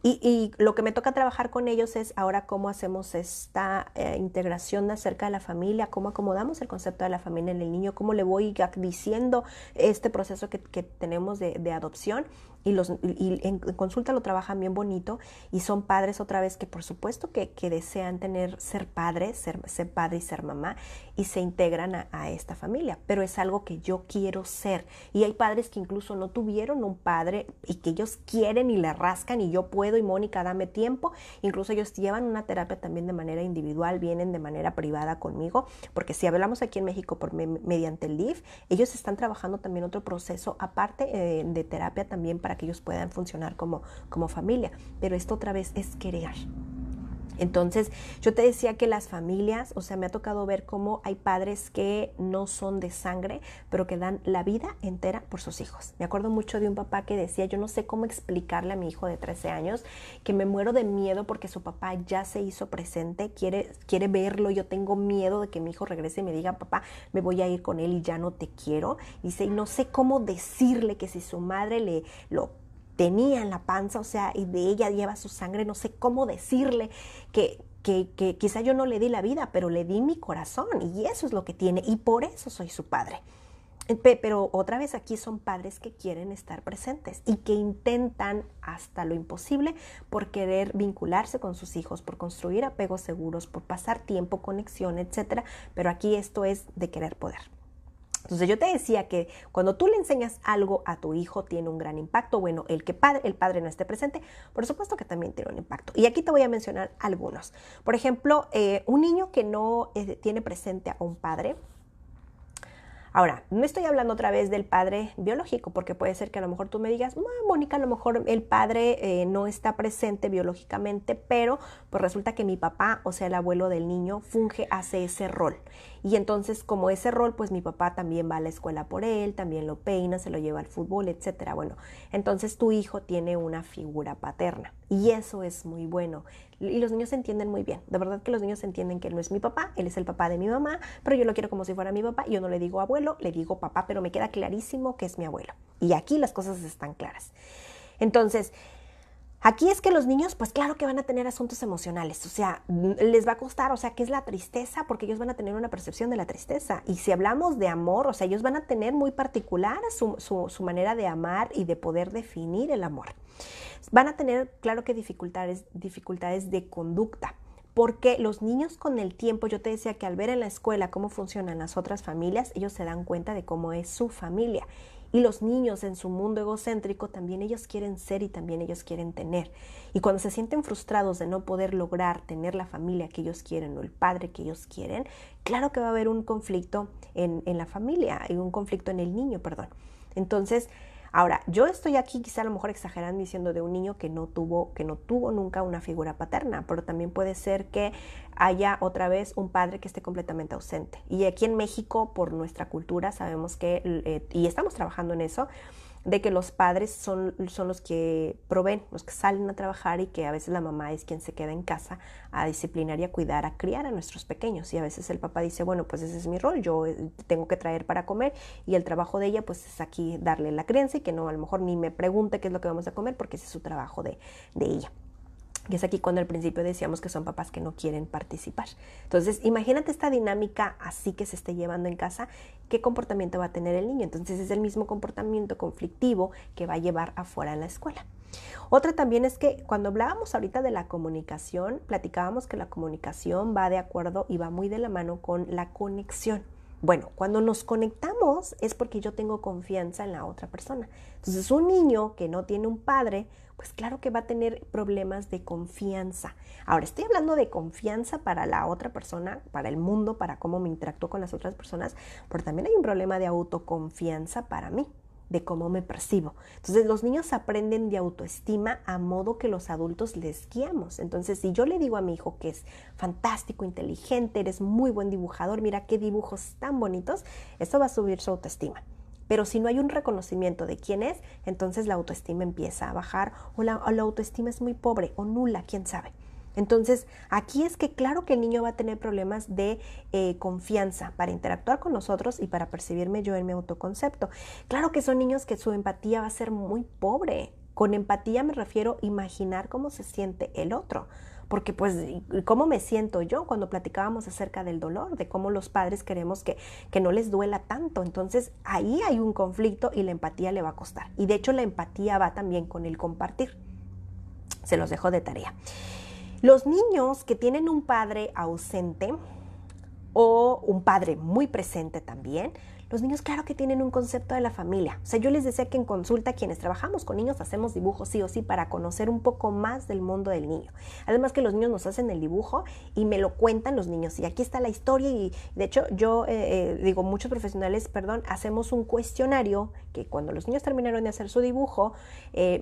Y lo que me toca trabajar con ellos es ahora cómo hacemos esta integración acerca de la familia, cómo acomodamos el concepto de la familia en el niño, cómo le voy diciendo este proceso que tenemos de adopción. Y en consulta lo trabajan bien bonito y son padres otra vez que por supuesto que desean ser padres, ser padre y ser mamá y se integran a esta familia, pero es algo que yo quiero ser. Y hay padres que incluso no tuvieron un padre y que ellos quieren y le rascan y yo puedo y Mónica, dame tiempo. Incluso ellos llevan una terapia también de manera individual, vienen de manera privada conmigo, porque si hablamos aquí en México mediante el DIF, ellos están trabajando también otro proceso aparte de terapia también para que ellos puedan funcionar como familia. Pero esto otra vez es querer. Entonces, yo te decía que las familias, o sea, me ha tocado ver cómo hay padres que no son de sangre, pero que dan la vida entera por sus hijos. Me acuerdo mucho de un papá que decía, yo no sé cómo explicarle a mi hijo de 13 años que me muero de miedo porque su papá ya se hizo presente, quiere verlo, yo tengo miedo de que mi hijo regrese y me diga, papá, me voy a ir con él y ya no te quiero. Y dice, y no sé cómo decirle que si su madre lo tenía en la panza, o sea, y de ella lleva su sangre, no sé cómo decirle que quizá yo no le di la vida, pero le di mi corazón y eso es lo que tiene y por eso soy su padre. Pero otra vez aquí son padres que quieren estar presentes y que intentan hasta lo imposible por querer vincularse con sus hijos, por construir apegos seguros, por pasar tiempo, conexión, etcétera, pero aquí esto es de querer poder. Entonces yo te decía que cuando tú le enseñas algo a tu hijo tiene un gran impacto. Bueno, el padre no esté presente, por supuesto que también tiene un impacto. Y aquí te voy a mencionar algunos. Por ejemplo, un niño que no tiene presente a un padre. Ahora, no estoy hablando otra vez del padre biológico, porque puede ser que a lo mejor tú me digas, Mónica, a lo mejor el padre no está presente biológicamente, pero pues resulta que mi papá, o sea, el abuelo del niño, hace ese rol. Y entonces, como ese rol, pues mi papá también va a la escuela por él, también lo peina, se lo lleva al fútbol, etcétera. Bueno, entonces tu hijo tiene una figura paterna y eso es muy bueno. Y los niños se entienden muy bien. De verdad que los niños entienden que él no es mi papá, él es el papá de mi mamá, pero yo lo quiero como si fuera mi papá. Yo no le digo abuelo, le digo papá, pero me queda clarísimo que es mi abuelo. Y aquí las cosas están claras. Entonces, aquí es que los niños, pues claro que van a tener asuntos emocionales, o sea, les va a costar, o sea, ¿qué es la tristeza? Porque ellos van a tener una percepción de la tristeza. Y si hablamos de amor, o sea, ellos van a tener muy particular su manera de amar y de poder definir el amor. Van a tener, claro que dificultades de conducta. Porque los niños con el tiempo, yo te decía que al ver en la escuela cómo funcionan las otras familias, ellos se dan cuenta de cómo es su familia. Y los niños en su mundo egocéntrico también ellos quieren ser y también ellos quieren tener. Y cuando se sienten frustrados de no poder lograr tener la familia que ellos quieren o el padre que ellos quieren, claro que va a haber un conflicto en la familia, y un conflicto en el niño, perdón. Entonces, ahora, yo estoy aquí quizá a lo mejor exagerando diciendo de un niño que no tuvo nunca una figura paterna, pero también puede ser que haya otra vez un padre que esté completamente ausente. Y aquí en México, por nuestra cultura, sabemos que, y estamos trabajando en eso, de que los padres son los que proveen, los que salen a trabajar y que a veces la mamá es quien se queda en casa a disciplinar y a cuidar, a criar a nuestros pequeños. Y a veces el papá dice, bueno, pues ese es mi rol, yo tengo que traer para comer y el trabajo de ella pues es aquí darle la crianza y que no, a lo mejor ni me pregunte qué es lo que vamos a comer porque ese es su trabajo de ella. Y es aquí cuando al principio decíamos que son papás que no quieren participar. Entonces, imagínate esta dinámica así que se esté llevando en casa, ¿qué comportamiento va a tener el niño? Entonces, es el mismo comportamiento conflictivo que va a llevar afuera en la escuela. Otra también es que cuando hablábamos ahorita de la comunicación, platicábamos que la comunicación va de acuerdo y va muy de la mano con la conexión. Bueno, cuando nos conectamos es porque yo tengo confianza en la otra persona. Entonces, un niño que no tiene un padre, pues claro que va a tener problemas de confianza. Ahora, estoy hablando de confianza para la otra persona, para el mundo, para cómo me interactúo con las otras personas, pero también hay un problema de autoconfianza para mí, de cómo me percibo. Entonces, los niños aprenden de autoestima a modo que los adultos les guiamos. Entonces, si yo le digo a mi hijo que es fantástico, inteligente, eres muy buen dibujador, mira qué dibujos tan bonitos, eso va a subir su autoestima. Pero si no hay un reconocimiento de quién es, entonces la autoestima empieza a bajar o la autoestima es muy pobre o nula, quién sabe. Entonces, aquí es que claro que el niño va a tener problemas de confianza para interactuar con nosotros y para percibirme yo en mi autoconcepto. Claro que son niños que su empatía va a ser muy pobre. Con empatía me refiero a imaginar cómo se siente el otro. Porque pues, ¿cómo me siento yo? Cuando platicábamos acerca del dolor, de cómo los padres queremos que no les duela tanto. Entonces, ahí hay un conflicto y la empatía le va a costar. Y de hecho, la empatía va también con el compartir. Se los dejo de tarea. Los niños que tienen un padre ausente o un padre muy presente también, los niños claro que tienen un concepto de la familia. O sea, yo les decía que en consulta quienes trabajamos con niños hacemos dibujos sí o sí para conocer un poco más del mundo del niño. Además que los niños nos hacen el dibujo y me lo cuentan los niños. Y aquí está la historia y de hecho yo digo, muchos profesionales, hacemos un cuestionario que cuando los niños terminaron de hacer su dibujo, se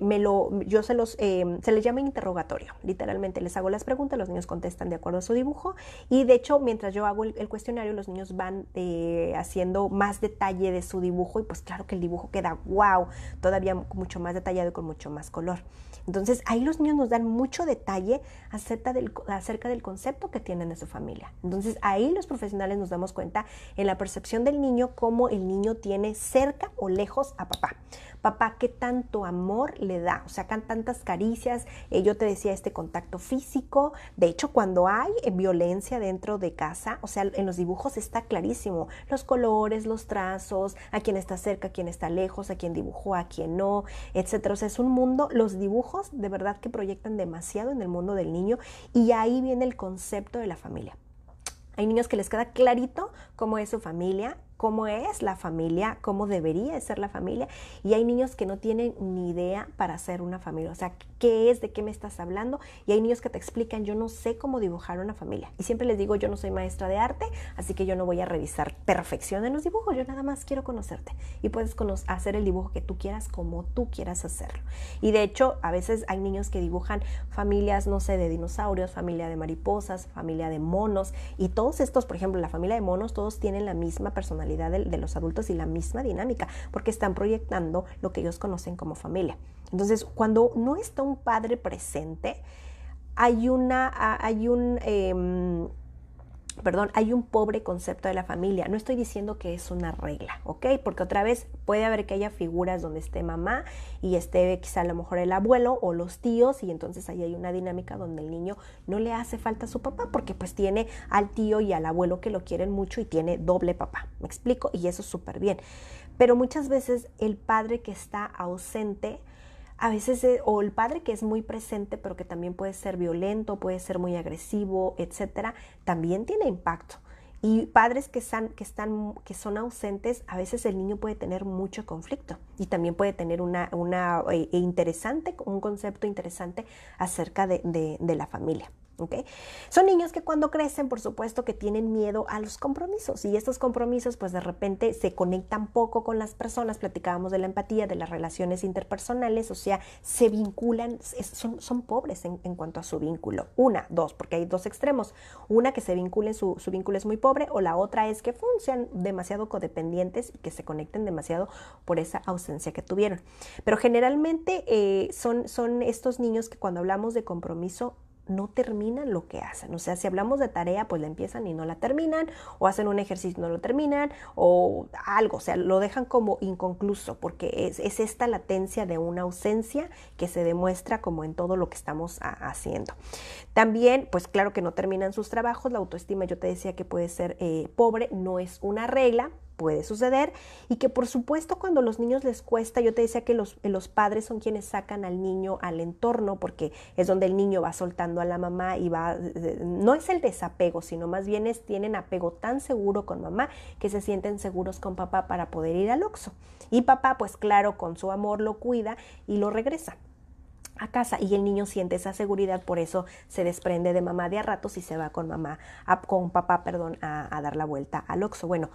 les llama interrogatorio. Literalmente les hago las preguntas, los niños contestan de acuerdo a su dibujo y de hecho mientras yo hago el cuestionario los niños van haciendo más detalle de su dibujo y pues claro que el dibujo queda wow, todavía mucho más detallado y con mucho más color. Entonces ahí los niños nos dan mucho detalle acerca del concepto que tienen de su familia. Entonces ahí los profesionales nos damos cuenta en la percepción del niño cómo el niño tiene cerca o lejos a papá. Papá, qué tanto amor le da, o sea, tantas caricias, yo te decía este contacto físico, de hecho cuando hay violencia dentro de casa, o sea, en los dibujos está clarísimo, los colores, los trazos, a quién está cerca, a quién está lejos, a quién dibujó, a quién no, etcétera. O sea, es un mundo, los dibujos de verdad que proyectan demasiado en el mundo del niño y ahí viene el concepto de la familia. Hay niños que les queda clarito cómo es su familia, cómo es la familia, cómo debería ser la familia, y hay niños que no tienen ni idea para hacer una familia, o sea, qué es, de qué me estás hablando, y hay niños que te explican, yo no sé cómo dibujar una familia, y siempre les digo, yo no soy maestra de arte, así que yo no voy a revisar perfección en los dibujos, yo nada más quiero conocerte, y puedes hacer el dibujo que tú quieras, como tú quieras hacerlo, y de hecho, a veces hay niños que dibujan familias, no sé, de dinosaurios, familia de mariposas, familia de monos, y todos estos, por ejemplo, la familia de monos, todos tienen la misma personalidad de los adultos y la misma dinámica, porque están proyectando lo que ellos conocen como familia. Entonces, cuando no está un padre presente, hay un pobre concepto de la familia. No estoy diciendo que es una regla, ¿ok? Porque otra vez puede haber que haya figuras donde esté mamá y esté quizá a lo mejor el abuelo o los tíos, y entonces ahí hay una dinámica donde el niño no le hace falta a su papá porque pues tiene al tío y al abuelo que lo quieren mucho y tiene doble papá, ¿me explico? Y eso es súper bien. Pero muchas veces el padre que está ausente, a veces, o el padre que es muy presente, pero que también puede ser violento, puede ser muy agresivo, etcétera, también tiene impacto. Y padres que son ausentes, a veces el niño puede tener mucho conflicto y también puede tener un concepto interesante acerca de la familia. ¿Okay? Son niños que cuando crecen, por supuesto que tienen miedo a los compromisos, y estos compromisos pues de repente se conectan poco con las personas. Platicábamos de la empatía, de las relaciones interpersonales, o sea, se vinculan, son pobres en cuanto a su vínculo. Dos, porque hay dos extremos, una que se vinculen, su vínculo es muy pobre, o la otra es que sean demasiado codependientes y que se conecten demasiado por esa ausencia que tuvieron. Pero generalmente son estos niños que cuando hablamos de compromiso no terminan lo que hacen. O sea, si hablamos de tarea, pues la empiezan y no la terminan, o hacen un ejercicio y no lo terminan, o algo, o sea, lo dejan como inconcluso, porque es esta latencia de una ausencia que se demuestra como en todo lo que estamos haciendo. También, pues claro que no terminan sus trabajos, la autoestima, yo te decía que puede ser pobre, no es una regla, puede suceder, y que por supuesto cuando a los niños les cuesta, yo te decía que los padres son quienes sacan al niño al entorno, porque es donde el niño va soltando a la mamá y no es el desapego, sino más bien tienen apego tan seguro con mamá que se sienten seguros con papá para poder ir al Oxxo. Y papá, pues claro, con su amor lo cuida y lo regresa a casa, y el niño siente esa seguridad, por eso se desprende de mamá de a ratos y se va con papá, a dar la vuelta al Oxxo. Bueno,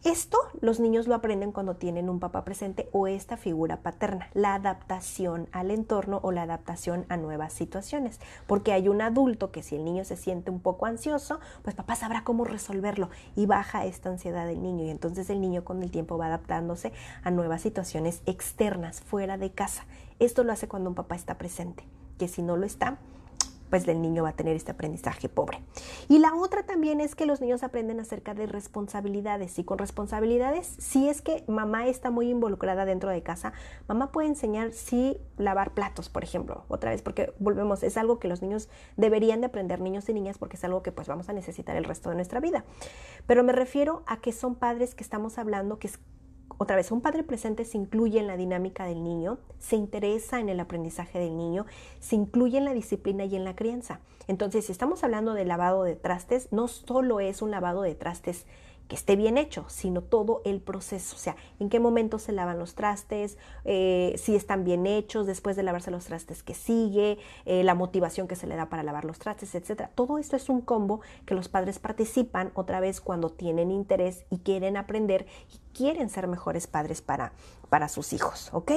esto los niños lo aprenden cuando tienen un papá presente o esta figura paterna, la adaptación al entorno o la adaptación a nuevas situaciones, porque hay un adulto que si el niño se siente un poco ansioso, pues papá sabrá cómo resolverlo y baja esta ansiedad del niño, y entonces el niño con el tiempo va adaptándose a nuevas situaciones externas, fuera de casa. Esto lo hace cuando un papá está presente, que si no lo está, pues el niño va a tener este aprendizaje pobre. Y la otra también es que los niños aprenden acerca de responsabilidades, y con responsabilidades, si es que mamá está muy involucrada dentro de casa, mamá puede enseñar si lavar platos, por ejemplo, otra vez, porque volvemos, es algo que los niños deberían de aprender, niños y niñas, porque es algo que pues vamos a necesitar el resto de nuestra vida. Pero me refiero a que son padres que estamos hablando que es, otra vez, un padre presente se incluye en la dinámica del niño, se interesa en el aprendizaje del niño, se incluye en la disciplina y en la crianza. Entonces, si estamos hablando de lavado de trastes, no solo es un lavado de trastes que esté bien hecho, sino todo el proceso, o sea, en qué momento se lavan los trastes, si están bien hechos, después de lavarse los trastes que sigue, la motivación que se le da para lavar los trastes, etcétera. Todo esto es un combo que los padres participan otra vez cuando tienen interés y quieren aprender y quieren ser mejores padres para sus hijos, ¿ok?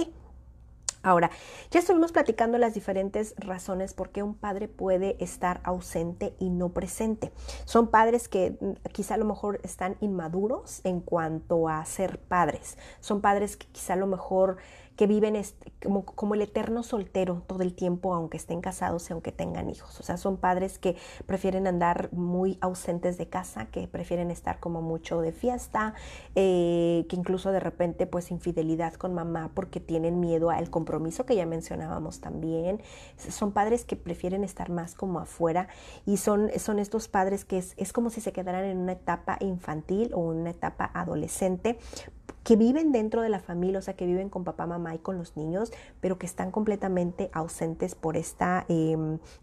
Ahora, ya estuvimos platicando las diferentes razones por qué un padre puede estar ausente y no presente. Son padres que quizá a lo mejor están inmaduros en cuanto a ser padres. Son padres que quizá a lo mejor que viven como el eterno soltero todo el tiempo, aunque estén casados y aunque tengan hijos. O sea, son padres que prefieren andar muy ausentes de casa, que prefieren estar como mucho de fiesta, que incluso de repente pues infidelidad con mamá porque tienen miedo al compromiso que ya mencionábamos también. Son padres que prefieren estar más como afuera y son estos padres que es como si se quedaran en una etapa infantil o en una etapa adolescente, que viven dentro de la familia, o sea, que viven con papá, mamá y con los niños, pero que están completamente ausentes por esta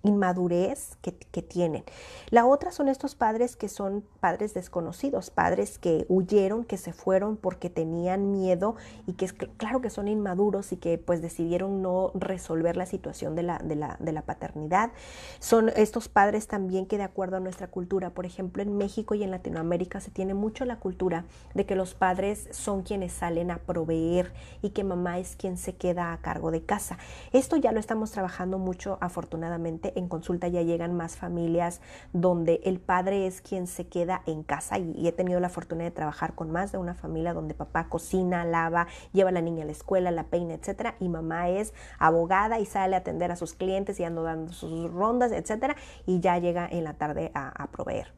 inmadurez que tienen. La otra son estos padres que son padres desconocidos, padres que huyeron, que se fueron porque tenían miedo y que claro que son inmaduros y que pues decidieron no resolver la situación de la paternidad. Son estos padres también que de acuerdo a nuestra cultura, por ejemplo, en México y en Latinoamérica se tiene mucho la cultura de que los padres son quienes salen a proveer y que mamá es quien se queda a cargo de casa. Esto ya lo estamos trabajando mucho, afortunadamente. En consulta ya llegan más familias donde el padre es quien se queda en casa y he tenido la fortuna de trabajar con más de una familia donde papá cocina, lava, lleva a la niña a la escuela, la peina, etcétera, y mamá es abogada y sale a atender a sus clientes y anda dando sus rondas, etcétera, y ya llega en la tarde a proveer.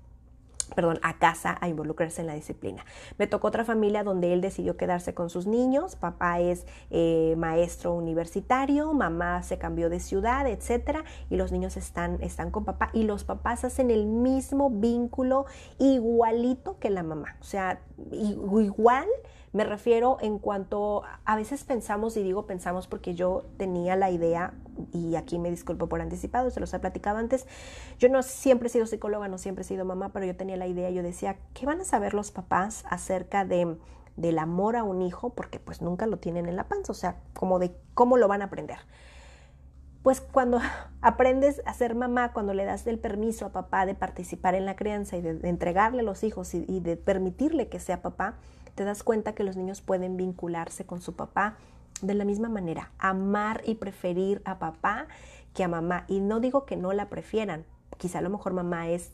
A casa, a involucrarse en la disciplina. Me tocó otra familia donde él decidió quedarse con sus niños. Papá es maestro universitario, mamá se cambió de ciudad, etcétera, y los niños están con papá y los papás hacen el mismo vínculo igualito que la mamá. O sea, igual. Me refiero en cuanto a veces pensamos, y digo pensamos porque yo tenía la idea, y aquí me disculpo por anticipado, se los he platicado antes, yo no siempre he sido psicóloga, no siempre he sido mamá, pero yo tenía la idea, yo decía, ¿qué van a saber los papás acerca del amor a un hijo? Porque pues nunca lo tienen en la panza, o sea, como de cómo lo van a aprender. Pues cuando aprendes a ser mamá, cuando le das el permiso a papá de participar en la crianza y de entregarle a los hijos y de permitirle que sea papá, te das cuenta que los niños pueden vincularse con su papá de la misma manera, amar y preferir a papá que a mamá. Y no digo que no la prefieran, quizá a lo mejor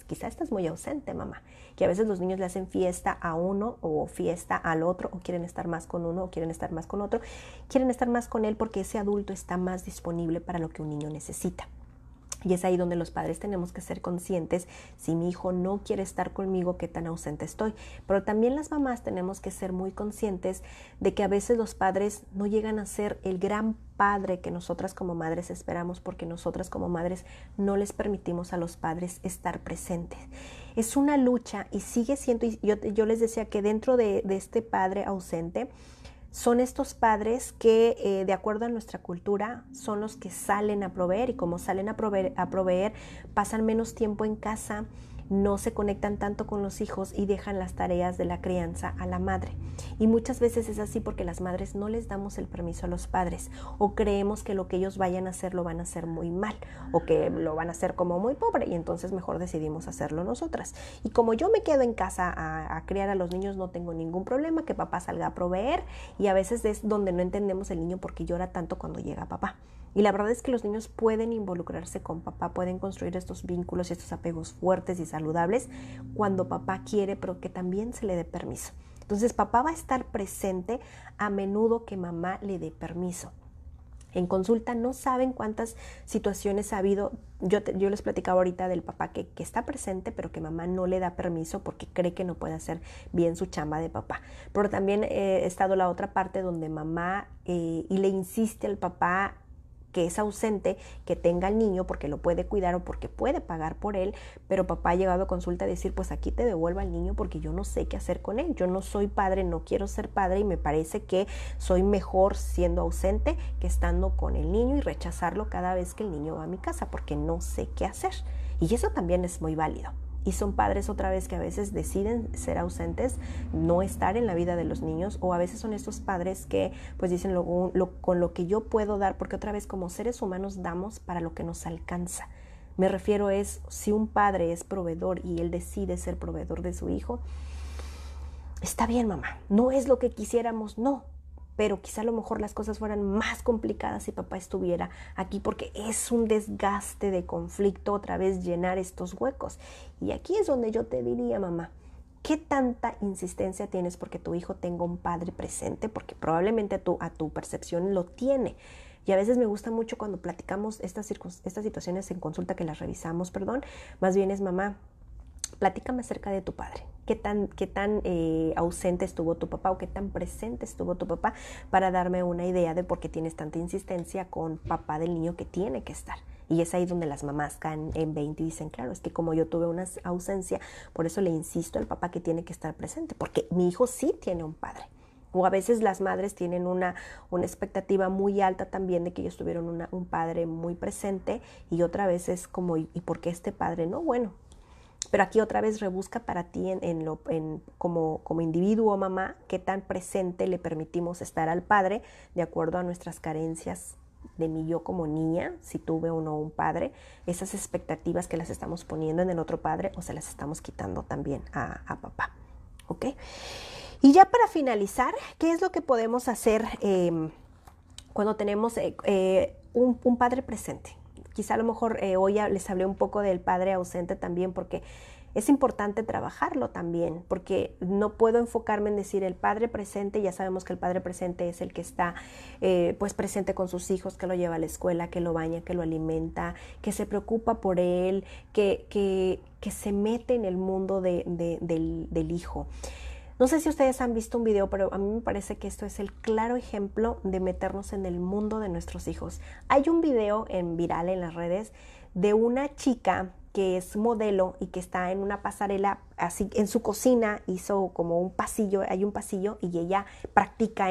quizá estás muy ausente, mamá, que a veces los niños le hacen fiesta a uno o fiesta al otro, o quieren estar más con uno o quieren estar más con otro, quieren estar más con él porque ese adulto está más disponible para lo que un niño necesita. Y es ahí donde los padres tenemos que ser conscientes, si mi hijo no quiere estar conmigo, qué tan ausente estoy. Pero también las mamás tenemos que ser muy conscientes de que a veces los padres no llegan a ser el gran padre que nosotras como madres esperamos, porque nosotras como madres no les permitimos a los padres estar presentes. Es una lucha y sigue siendo, y yo les decía que dentro de este padre ausente, son estos padres que, de acuerdo a nuestra cultura, son los que salen a proveer, y como salen a proveer, pasan menos tiempo en casa, no se conectan tanto con los hijos y dejan las tareas de la crianza a la madre. Y muchas veces es así porque las madres no les damos el permiso a los padres, o creemos que lo que ellos vayan a hacer lo van a hacer muy mal, o que lo van a hacer como muy pobre, y entonces mejor decidimos hacerlo nosotras. Y como yo me quedo en casa a criar a los niños, no tengo ningún problema, que papá salga a proveer, y a veces es donde no entendemos el niño porque llora tanto cuando llega papá. Y la verdad es que los niños pueden involucrarse con papá, pueden construir estos vínculos y estos apegos fuertes y saludables cuando papá quiere, pero que también se le dé permiso. Entonces papá va a estar presente a menudo que mamá le dé permiso. En consulta no saben cuántas situaciones ha habido. Yo les platicaba ahorita del papá que está presente, pero que mamá no le da permiso porque cree que no puede hacer bien su chamba de papá. Pero también he estado la otra parte donde mamá y le insiste al papá que es ausente, que tenga al niño porque lo puede cuidar o porque puede pagar por él, pero papá ha llegado a consulta a decir, pues aquí te devuelvo al niño porque yo no sé qué hacer con él, yo no soy padre, no quiero ser padre y me parece que soy mejor siendo ausente que estando con el niño y rechazarlo cada vez que el niño va a mi casa porque no sé qué hacer. Y eso también es muy válido. Y son padres otra vez que a veces deciden ser ausentes, no estar en la vida de los niños, o a veces son estos padres que pues dicen con lo que yo puedo dar, porque otra vez como seres humanos damos para lo que nos alcanza. Me refiero es, si un padre es proveedor y él decide ser proveedor de su hijo, está bien mamá, no es lo que quisiéramos, no. Pero quizá a lo mejor las cosas fueran más complicadas si papá estuviera aquí, porque es un desgaste de conflicto otra vez llenar estos huecos. Y aquí es donde yo te diría, mamá, ¿qué tanta insistencia tienes porque tu hijo tenga un padre presente? Porque probablemente a tu percepción lo tiene. Y a veces me gusta mucho cuando platicamos estas situaciones en consulta, que las revisamos, más bien es, mamá, platícame acerca de tu padre. ¿Qué tan ausente estuvo tu papá o qué tan presente estuvo tu papá para darme una idea de por qué tienes tanta insistencia con papá del niño que tiene que estar? Y es ahí donde las mamás caen en 20 y dicen, claro, es que como yo tuve una ausencia, por eso le insisto al papá que tiene que estar presente, porque mi hijo sí tiene un padre. O a veces las madres tienen una expectativa muy alta también de que ellos tuvieron un padre muy presente, y otra vez es como, ¿y por qué este padre no? Bueno, pero aquí otra vez rebusca para ti como individuo, mamá, qué tan presente le permitimos estar al padre de acuerdo a nuestras carencias de mi yo como niña, si tuve o no un padre, esas expectativas que las estamos poniendo en el otro padre o se las estamos quitando también a papá. ¿Ok? Y ya para finalizar, ¿qué es lo que podemos hacer cuando tenemos un padre presente? Quizá a lo mejor hoy ya les hablé un poco del padre ausente también, porque es importante trabajarlo también, porque no puedo enfocarme en decir el padre presente. Ya sabemos que el padre presente es el que está pues presente con sus hijos, que lo lleva a la escuela, que lo baña, que lo alimenta, que se preocupa por él, que se mete en el mundo del hijo. No sé si ustedes han visto un video, pero a mí me parece que esto es el claro ejemplo de meternos en el mundo de nuestros hijos. Hay un video viral en las redes de una chica que es modelo y que está en una pasarela, así en su cocina hizo como un pasillo, hay un pasillo y ella practica,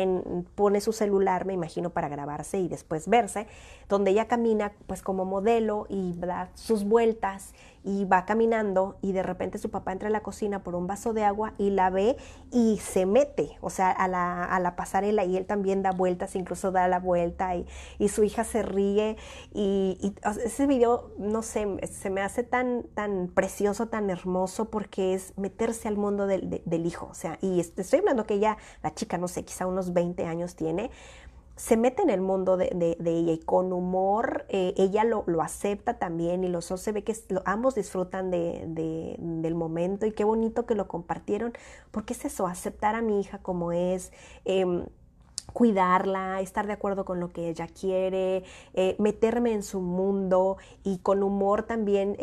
pone su celular, me imagino, para grabarse y después verse, donde ella camina pues como modelo y da sus vueltas y va caminando, y de repente su papá entra a la cocina por un vaso de agua y la ve y se mete, o sea, a la pasarela, y él también da vueltas, incluso da la vuelta, y su hija se ríe, y ese video, no sé, se me hace tan precioso, tan hermoso, porque es meterse al mundo del hijo. O sea, y estoy hablando que ella, la chica, no sé, quizá unos 20 años tiene, se mete en el mundo de ella, y con humor ella lo acepta también, y los dos se ve que ambos disfrutan del momento, y qué bonito que lo compartieron, porque es eso, aceptar a mi hija como es, cuidarla, estar de acuerdo con lo que ella quiere, meterme en su mundo, y con humor también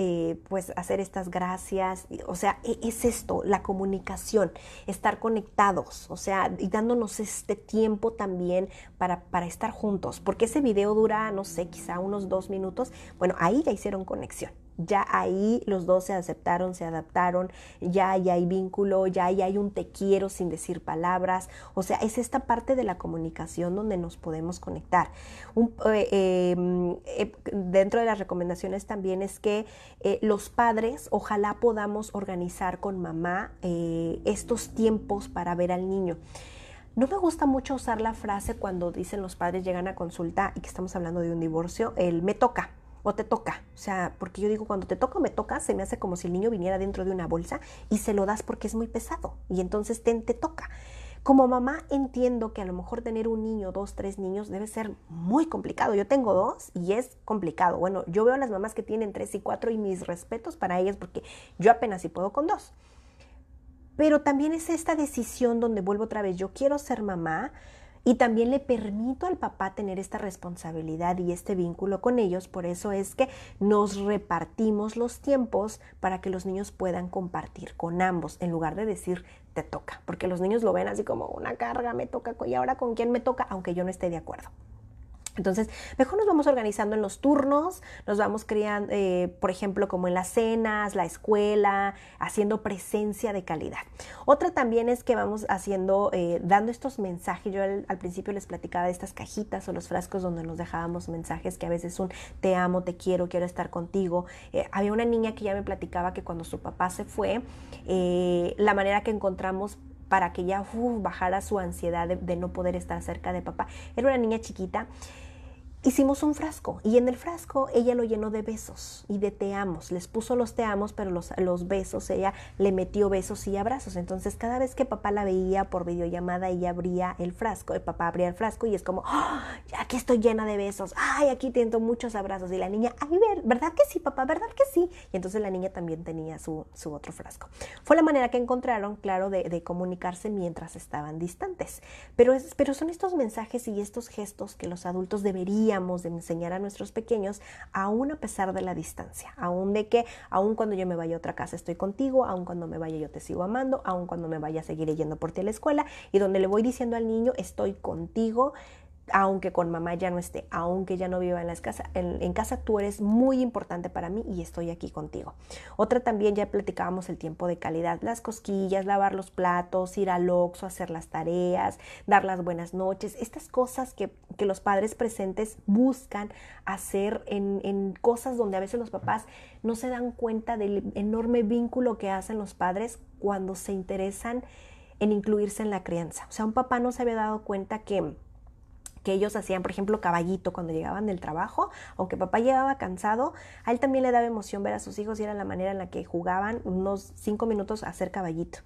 pues hacer estas gracias. O sea, es esto, la comunicación, estar conectados, o sea, y dándonos este tiempo también para estar juntos, porque ese video dura, no sé, quizá unos 2 minutos. Bueno, ahí ya hicieron conexión. Ya ahí los dos se aceptaron, se adaptaron, ya hay vínculo, ya hay un te quiero sin decir palabras. O sea, es esta parte de la comunicación donde nos podemos conectar. Dentro de las recomendaciones también es que los padres ojalá podamos organizar con mamá estos tiempos para ver al niño. No me gusta mucho usar la frase cuando dicen los padres llegan a consulta y que estamos hablando de un divorcio, el me toca o te toca. O sea, porque yo digo, cuando te toca o me toca, se me hace como si el niño viniera dentro de una bolsa y se lo das porque es muy pesado, y entonces te toca. Como mamá entiendo que a lo mejor tener un niño, 2, 3 niños debe ser muy complicado. Yo tengo 2 y es complicado. Bueno, yo veo a las mamás que tienen 3 y 4 y mis respetos para ellas, porque yo apenas si puedo con 2. Pero también es esta decisión donde vuelvo otra vez, yo quiero ser mamá, Y también le permito al papá tener esta responsabilidad y este vínculo con ellos. Por eso es que nos repartimos los tiempos para que los niños puedan compartir con ambos, en lugar de decir te toca. Porque los niños lo ven así como una carga, me toca, y ahora con quién me toca, aunque yo no esté de acuerdo. Entonces, mejor nos vamos organizando en los turnos, nos vamos creando, por ejemplo, como en las cenas, la escuela, haciendo presencia de calidad. Otra también es que vamos haciendo, dando estos mensajes. Yo al principio les platicaba de estas cajitas o los frascos donde nos dejábamos mensajes que a veces son te amo, te quiero estar contigo. Había una niña que ya me platicaba que cuando su papá se fue, la manera que encontramos para que ya bajara su ansiedad de no poder estar cerca de papá, era una niña chiquita. Hicimos un frasco y en el frasco ella lo llenó de besos y de te amos. Les puso los te amos, pero los besos, ella le metió besos y abrazos. Entonces cada vez que papá la veía por videollamada, ella abría el frasco, el papá abría el frasco y es como, ¡oh, aquí estoy llena de besos! ¡Ay, aquí tengo muchos abrazos! Y la niña, ¡ay, verdad que sí, papá, verdad que sí! Y entonces la niña también tenía su otro frasco. Fue la manera que encontraron, claro, de comunicarse mientras estaban distantes. Pero son estos mensajes y estos gestos que los adultos deberían de enseñar a nuestros pequeños, aún a pesar de la distancia, aún cuando yo me vaya a otra casa estoy contigo, aún cuando me vaya yo te sigo amando, aún cuando me vaya a seguir yendo por ti a la escuela, y donde le voy diciendo al niño estoy contigo, aunque con mamá ya no esté, aunque ya no viva en casa, tú eres muy importante para mí y estoy aquí contigo. Otra también, ya platicábamos el tiempo de calidad, las cosquillas, lavar los platos, ir al Oxxo, hacer las tareas, dar las buenas noches, estas cosas que los padres presentes buscan hacer en cosas donde a veces los papás no se dan cuenta del enorme vínculo que hacen los padres cuando se interesan en incluirse en la crianza. O sea, un papá no se había dado cuenta que ellos hacían, por ejemplo, caballito cuando llegaban del trabajo, aunque papá llegaba cansado, a él también le daba emoción ver a sus hijos y era la manera en la que jugaban unos 5 minutos a hacer caballito.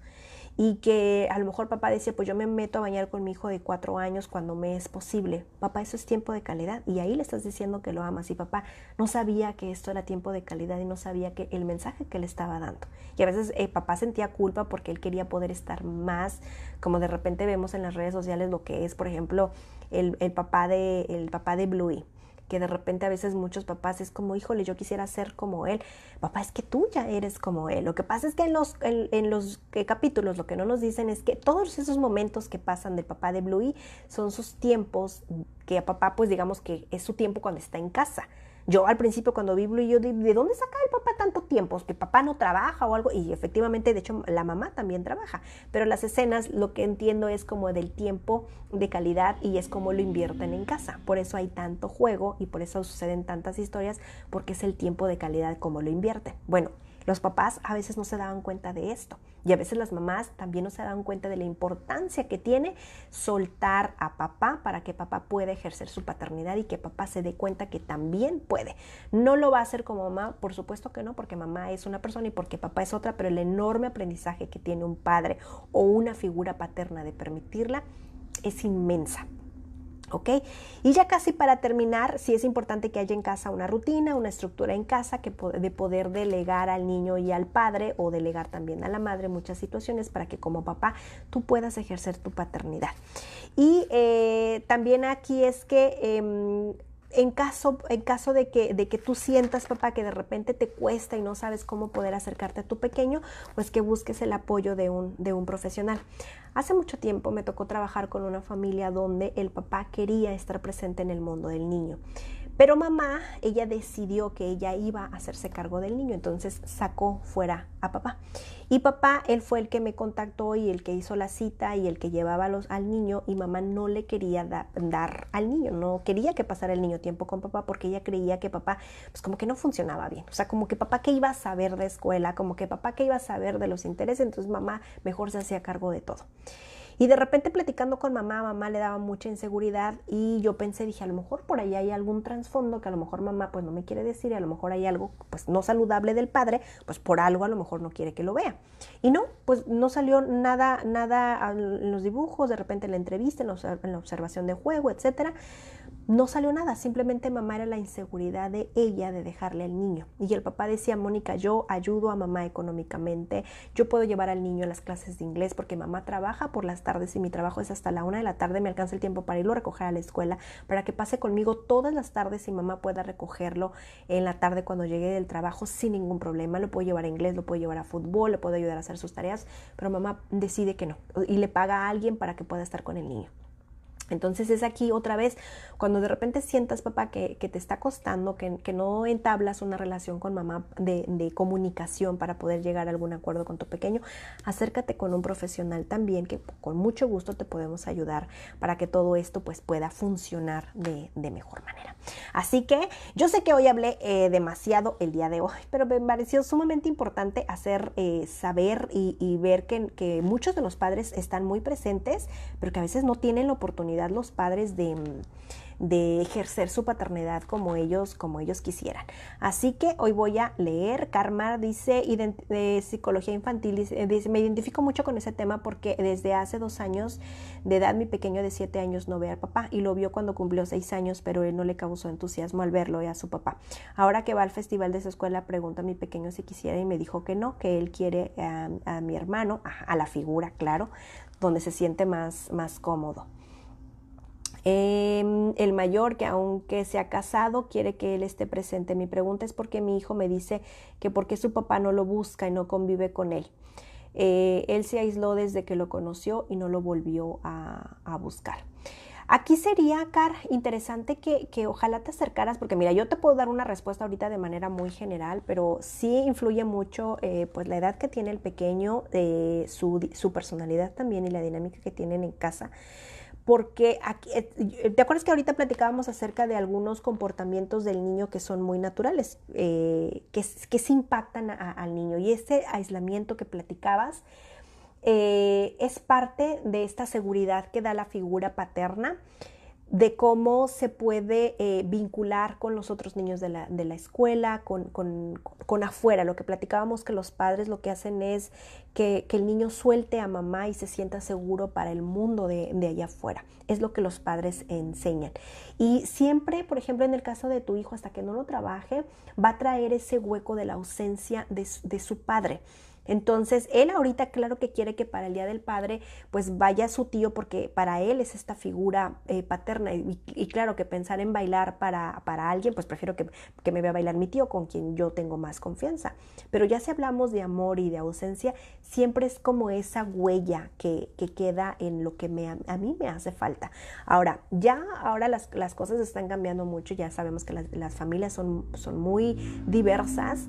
Y que a lo mejor papá decía, pues yo me meto a bañar con mi hijo de 4 años cuando me es posible. Papá, eso es tiempo de calidad. Y ahí le estás diciendo que lo amas. Y papá no sabía que esto era tiempo de calidad y no sabía que el mensaje que le estaba dando. Y a veces papá sentía culpa porque él quería poder estar más, como de repente vemos en las redes sociales lo que es, por ejemplo, el papá de Bluey, que de repente a veces muchos papás es como, híjole, yo quisiera ser como él. Papá, es que tú ya eres como él. Lo que pasa es que en los capítulos lo que no nos dicen es que todos esos momentos que pasan del papá de Bluey son sus tiempos que a papá, pues digamos que es su tiempo cuando está en casa. Yo al principio cuando vi Bluey, yo ¿de dónde saca el papá tanto tiempo? ¿Que papá no trabaja o algo? Y efectivamente, de hecho, la mamá también trabaja. Pero las escenas, lo que entiendo es como del tiempo de calidad y es como lo invierten en casa. Por eso hay tanto juego y por eso suceden tantas historias, porque es el tiempo de calidad como lo invierten. Bueno, los papás a veces no se daban cuenta de esto y a veces las mamás también no se dan cuenta de la importancia que tiene soltar a papá para que papá pueda ejercer su paternidad y que papá se dé cuenta que también puede. No lo va a hacer como mamá, por supuesto que no, porque mamá es una persona y porque papá es otra, pero el enorme aprendizaje que tiene un padre o una figura paterna de permitirla es inmensa. ¿Ok? Y ya casi para terminar, sí es importante que haya en casa una rutina, una estructura en casa de poder delegar al niño y al padre o delegar también a la madre muchas situaciones para que como papá tú puedas ejercer tu paternidad. Y también aquí es que en caso de que tú sientas, papá, que de repente te cuesta y no sabes cómo poder acercarte a tu pequeño, pues que busques el apoyo de un profesional. Hace mucho tiempo me tocó trabajar con una familia donde el papá quería estar presente en el mundo del niño. Pero mamá, ella decidió que ella iba a hacerse cargo del niño, entonces sacó fuera a papá. Y papá, él fue el que me contactó y el que hizo la cita y el que llevaba al niño, y mamá no le quería dar al niño, no quería que pasara el niño tiempo con papá porque ella creía que papá, pues como que no funcionaba bien. O sea, como que papá, ¿qué iba a saber de escuela? Como que papá, ¿qué iba a saber de los intereses? Entonces mamá mejor se hacía cargo de todo. Y de repente platicando con mamá le daba mucha inseguridad y yo dije, a lo mejor por ahí hay algún trasfondo que a lo mejor mamá pues no me quiere decir y a lo mejor hay algo pues no saludable del padre, pues por algo a lo mejor no quiere que lo vea. Y no, pues no salió nada en los dibujos, de repente en la entrevista, en la observación de juego, etcétera. no salió nada, simplemente mamá era la inseguridad de ella de dejarle al niño. Y el papá decía, Mónica, yo ayudo a mamá económicamente, yo puedo llevar al niño a las clases de inglés porque mamá trabaja por las tardes y mi trabajo es hasta la 1 de la tarde, me alcanza el tiempo para irlo a recoger a la escuela, para que pase conmigo todas las tardes y mamá pueda recogerlo en la tarde cuando llegue del trabajo sin ningún problema. Lo puedo llevar a inglés, lo puedo llevar a fútbol, le puedo ayudar a hacer sus tareas, pero mamá decide que no y le paga a alguien para que pueda estar con el niño. Entonces es aquí otra vez, cuando de repente sientas, papá, que te está costando, que no entablas una relación con mamá de comunicación para poder llegar a algún acuerdo con tu pequeño, acércate con un profesional también, que con mucho gusto te podemos ayudar para que todo esto pues pueda funcionar de mejor manera. Así que yo sé que hoy hablé demasiado el día de hoy, pero me pareció sumamente importante hacer saber y ver que muchos de los padres están muy presentes, pero que a veces no tienen la oportunidad los padres de ejercer su paternidad como ellos quisieran. Así que hoy voy a leer. Karma dice, de psicología infantil, dice, me identifico mucho con ese tema porque desde hace 2 años de edad mi pequeño de 7 años no ve al papá y lo vio cuando cumplió 6 años, pero él no le causó entusiasmo al verlo y a su papá. Ahora que va al festival de su escuela, pregunta a mi pequeño si quisiera y me dijo que no, que él quiere a mi hermano, a la figura, claro, donde se siente más cómodo. El mayor, que aunque se ha casado, quiere que él esté presente. Mi pregunta es por qué mi hijo me dice que por qué su papá no lo busca y no convive con él. Él se aisló desde que lo conoció y no lo volvió a buscar. Aquí sería, Car, interesante que ojalá te acercaras, porque mira, yo te puedo dar una respuesta ahorita de manera muy general, pero sí influye mucho pues la edad que tiene el pequeño, su personalidad también y la dinámica que tienen en casa. Porque aquí, ¿te acuerdas que ahorita platicábamos acerca de algunos comportamientos del niño que son muy naturales, que se impactan al niño? Y ese aislamiento que platicabas es parte de esta seguridad que da la figura paterna, de cómo se puede vincular con los otros niños de la escuela, con afuera. Lo que platicábamos, que los padres lo que hacen es que el niño suelte a mamá y se sienta seguro para el mundo de allá afuera. Es lo que los padres enseñan. Y siempre, por ejemplo, en el caso de tu hijo, hasta que no lo trabaje, va a traer ese hueco de la ausencia de su padre. Entonces, él ahorita claro que quiere que para el Día del Padre pues vaya su tío, porque para él es esta figura paterna y claro que pensar en bailar para alguien, pues prefiero que me vea bailar mi tío, con quien yo tengo más confianza. Pero ya si hablamos de amor y de ausencia, siempre es como esa huella que queda en lo que a mí me hace falta. Ahora las cosas están cambiando mucho, ya sabemos que las familias son muy diversas,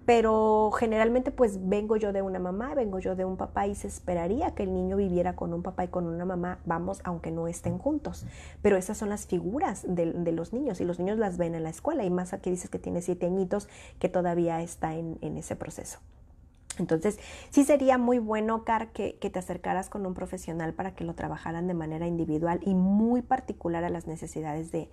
pero generalmente pues vengo yo de una mamá, vengo yo de un papá y se esperaría que el niño viviera con un papá y con una mamá, vamos, aunque no estén juntos. Pero esas son las figuras de los niños y los niños las ven en la escuela y más aquí dices que tiene 7 añitos que todavía está en ese proceso. Entonces, sí sería muy bueno, Car, que te acercaras con un profesional para que lo trabajaran de manera individual y muy particular a las necesidades de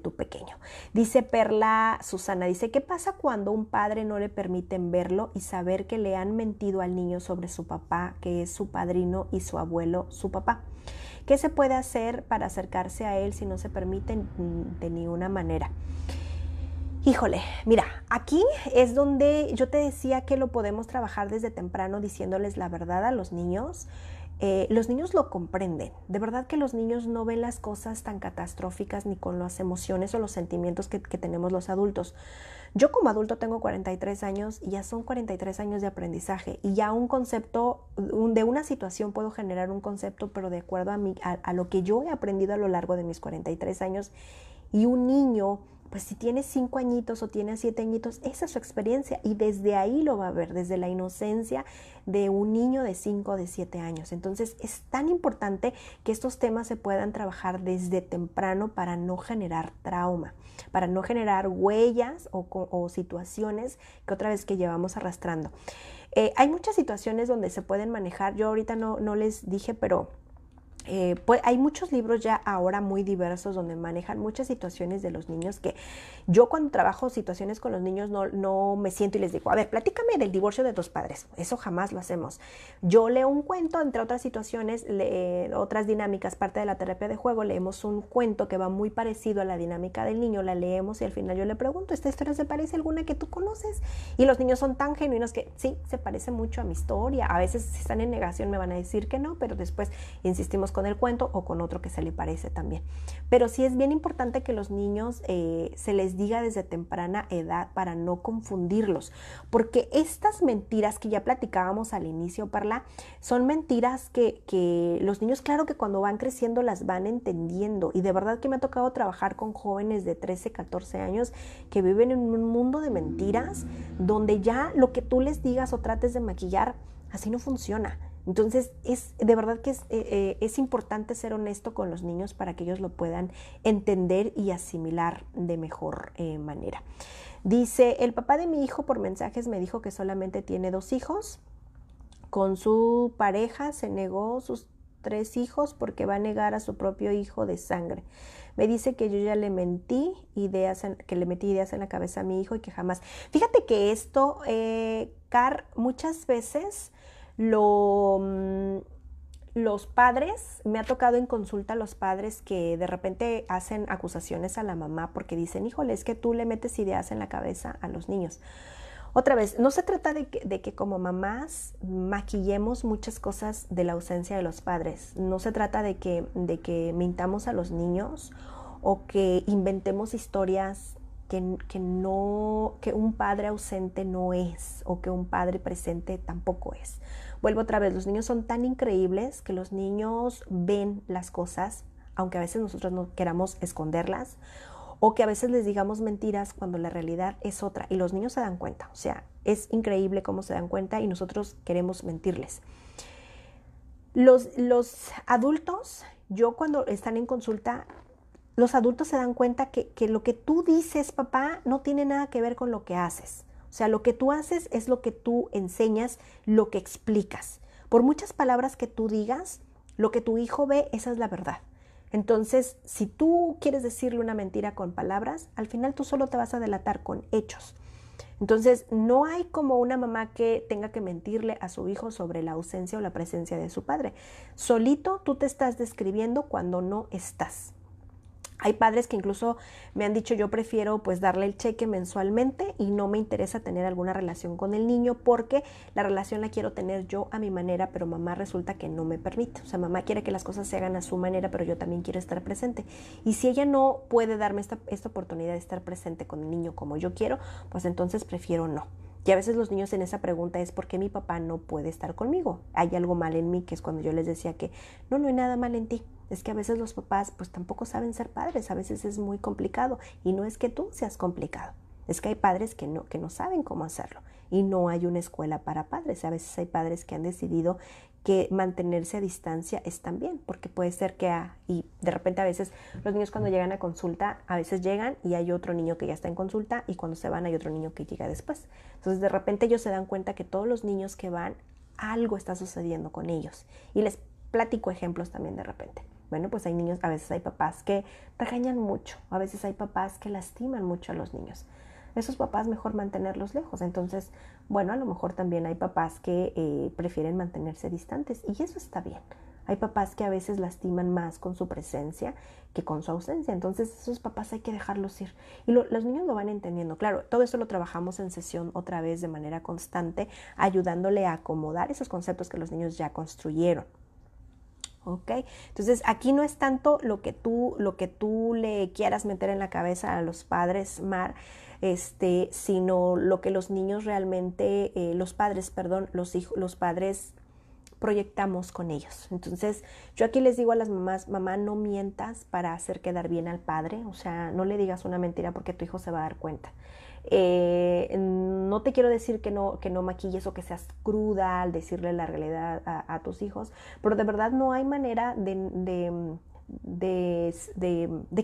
tu pequeño. Dice Perla Susana, dice, ¿qué pasa cuando un padre no le permiten verlo y saber que le han mentido al niño sobre su papá, que es su padrino, y su abuelo, su papá? ¿Qué se puede hacer para acercarse a él si no se permiten de ninguna manera? Híjole, mira, aquí es donde yo te decía que lo podemos trabajar desde temprano diciéndoles la verdad a los niños. Los niños lo comprenden. De verdad que los niños no ven las cosas tan catastróficas ni con las emociones o los sentimientos que tenemos los adultos. Yo como adulto tengo 43 años y ya son 43 años de aprendizaje y ya un concepto de una situación puedo generar un concepto, pero de acuerdo a lo que yo he aprendido a lo largo de mis 43 años. Y un niño, pues si tiene 5 añitos o tiene 7 añitos, esa es su experiencia y desde ahí lo va a ver, desde la inocencia de un niño de 5 o de 7 años. Entonces es tan importante que estos temas se puedan trabajar desde temprano para no generar trauma, para no generar huellas o situaciones que otra vez que llevamos arrastrando. Hay muchas situaciones donde se pueden manejar, yo ahorita no les dije, pero Pues hay muchos libros ya ahora muy diversos donde manejan muchas situaciones de los niños que yo cuando trabajo situaciones con los niños no me siento y les digo, a ver, platícame del divorcio de tus padres. Eso jamás lo hacemos. Yo leo un cuento, entre otras situaciones, otras dinámicas, parte de la terapia de juego, leemos un cuento que va muy parecido a la dinámica del niño, la leemos y al final yo le pregunto, ¿esta historia se parece a alguna que tú conoces? Y los niños son tan genuinos que sí, se parece mucho a mi historia. A veces si están en negación me van a decir que no, pero después insistimos con el cuento o con otro que se le parece también. Pero sí es bien importante que los niños se les diga desde temprana edad para no confundirlos, porque estas mentiras que ya platicábamos al inicio, Parla, son mentiras que los niños, claro que cuando van creciendo las van entendiendo, y de verdad que me ha tocado trabajar con jóvenes de 13, 14 años que viven en un mundo de mentiras donde ya lo que tú les digas o trates de maquillar, así no funciona. Entonces, de verdad que es importante ser honesto con los niños para que ellos lo puedan entender y asimilar de mejor manera. Dice, el papá de mi hijo por mensajes me dijo que solamente tiene 2 hijos. Con su pareja se negó sus 3 hijos porque va a negar a su propio hijo de sangre. Me dice que yo ya le metí ideas en la cabeza a mi hijo y que jamás. Fíjate que esto, Car, muchas veces los padres, me ha tocado en consulta los padres que de repente hacen acusaciones a la mamá porque dicen, híjole, es que tú le metes ideas en la cabeza a los niños. Otra vez, no se trata de que como mamás maquillemos muchas cosas de la ausencia de los padres. No se trata de que mintamos a los niños o que inventemos historias que un padre ausente no es o que un padre presente tampoco es. Vuelvo otra vez, los niños son tan increíbles que los niños ven las cosas, aunque a veces nosotros no queramos esconderlas, o que a veces les digamos mentiras cuando la realidad es otra y los niños se dan cuenta. O sea, es increíble cómo se dan cuenta y nosotros queremos mentirles. Los adultos, yo cuando están en consulta, los adultos se dan cuenta que lo que tú dices, papá, no tiene nada que ver con lo que haces. O sea, lo que tú haces es lo que tú enseñas, lo que explicas. Por muchas palabras que tú digas, lo que tu hijo ve, esa es la verdad. Entonces, si tú quieres decirle una mentira con palabras, al final tú solo te vas a delatar con hechos. Entonces, no hay como una mamá que tenga que mentirle a su hijo sobre la ausencia o la presencia de su padre. Solito tú te estás describiendo cuando no estás. Hay padres que incluso me han dicho, yo prefiero pues darle el cheque mensualmente y no me interesa tener alguna relación con el niño porque la relación la quiero tener yo a mi manera, pero mamá resulta que no me permite. O sea, mamá quiere que las cosas se hagan a su manera, pero yo también quiero estar presente. Y si ella no puede darme esta oportunidad de estar presente con el niño como yo quiero, pues entonces prefiero no. Y a veces los niños en esa pregunta es ¿por qué mi papá no puede estar conmigo? Hay algo mal en mí, que es cuando yo les decía que no hay nada mal en ti. Es que a veces los papás pues tampoco saben ser padres, a veces es muy complicado y no es que tú seas complicado, es que hay padres que no saben cómo hacerlo y no hay una escuela para padres. A veces hay padres que han decidido que mantenerse a distancia está bien, porque puede ser que y de repente a veces los niños cuando llegan a consulta, a veces llegan y hay otro niño que ya está en consulta y cuando se van hay otro niño que llega después. Entonces de repente ellos se dan cuenta que todos los niños que van, algo está sucediendo con ellos y les platico ejemplos también de repente. Bueno, pues hay niños, a veces hay papás que regañan mucho, a veces hay papás que lastiman mucho a los niños. Esos papás mejor mantenerlos lejos. Entonces, bueno, a lo mejor también hay papás que prefieren mantenerse distantes y eso está bien. Hay papás que a veces lastiman más con su presencia que con su ausencia. Entonces, esos papás hay que dejarlos ir. Y los niños lo van entendiendo. Claro, todo eso lo trabajamos en sesión otra vez de manera constante, ayudándole a acomodar esos conceptos que los niños ya construyeron. ¿Ok? Entonces aquí no es tanto lo que tú le quieras meter en la cabeza a los padres, Mar, sino lo que los niños realmente, los padres proyectamos con ellos. Entonces yo aquí les digo a las mamás, mamá, no mientas para hacer quedar bien al padre, o sea, no le digas una mentira porque tu hijo se va a dar cuenta. No te quiero decir que no maquilles o que seas cruda al decirle la realidad a tus hijos, pero de verdad no hay manera de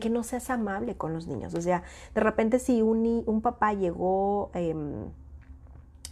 que no seas amable con los niños. O sea, de repente si un papá llegó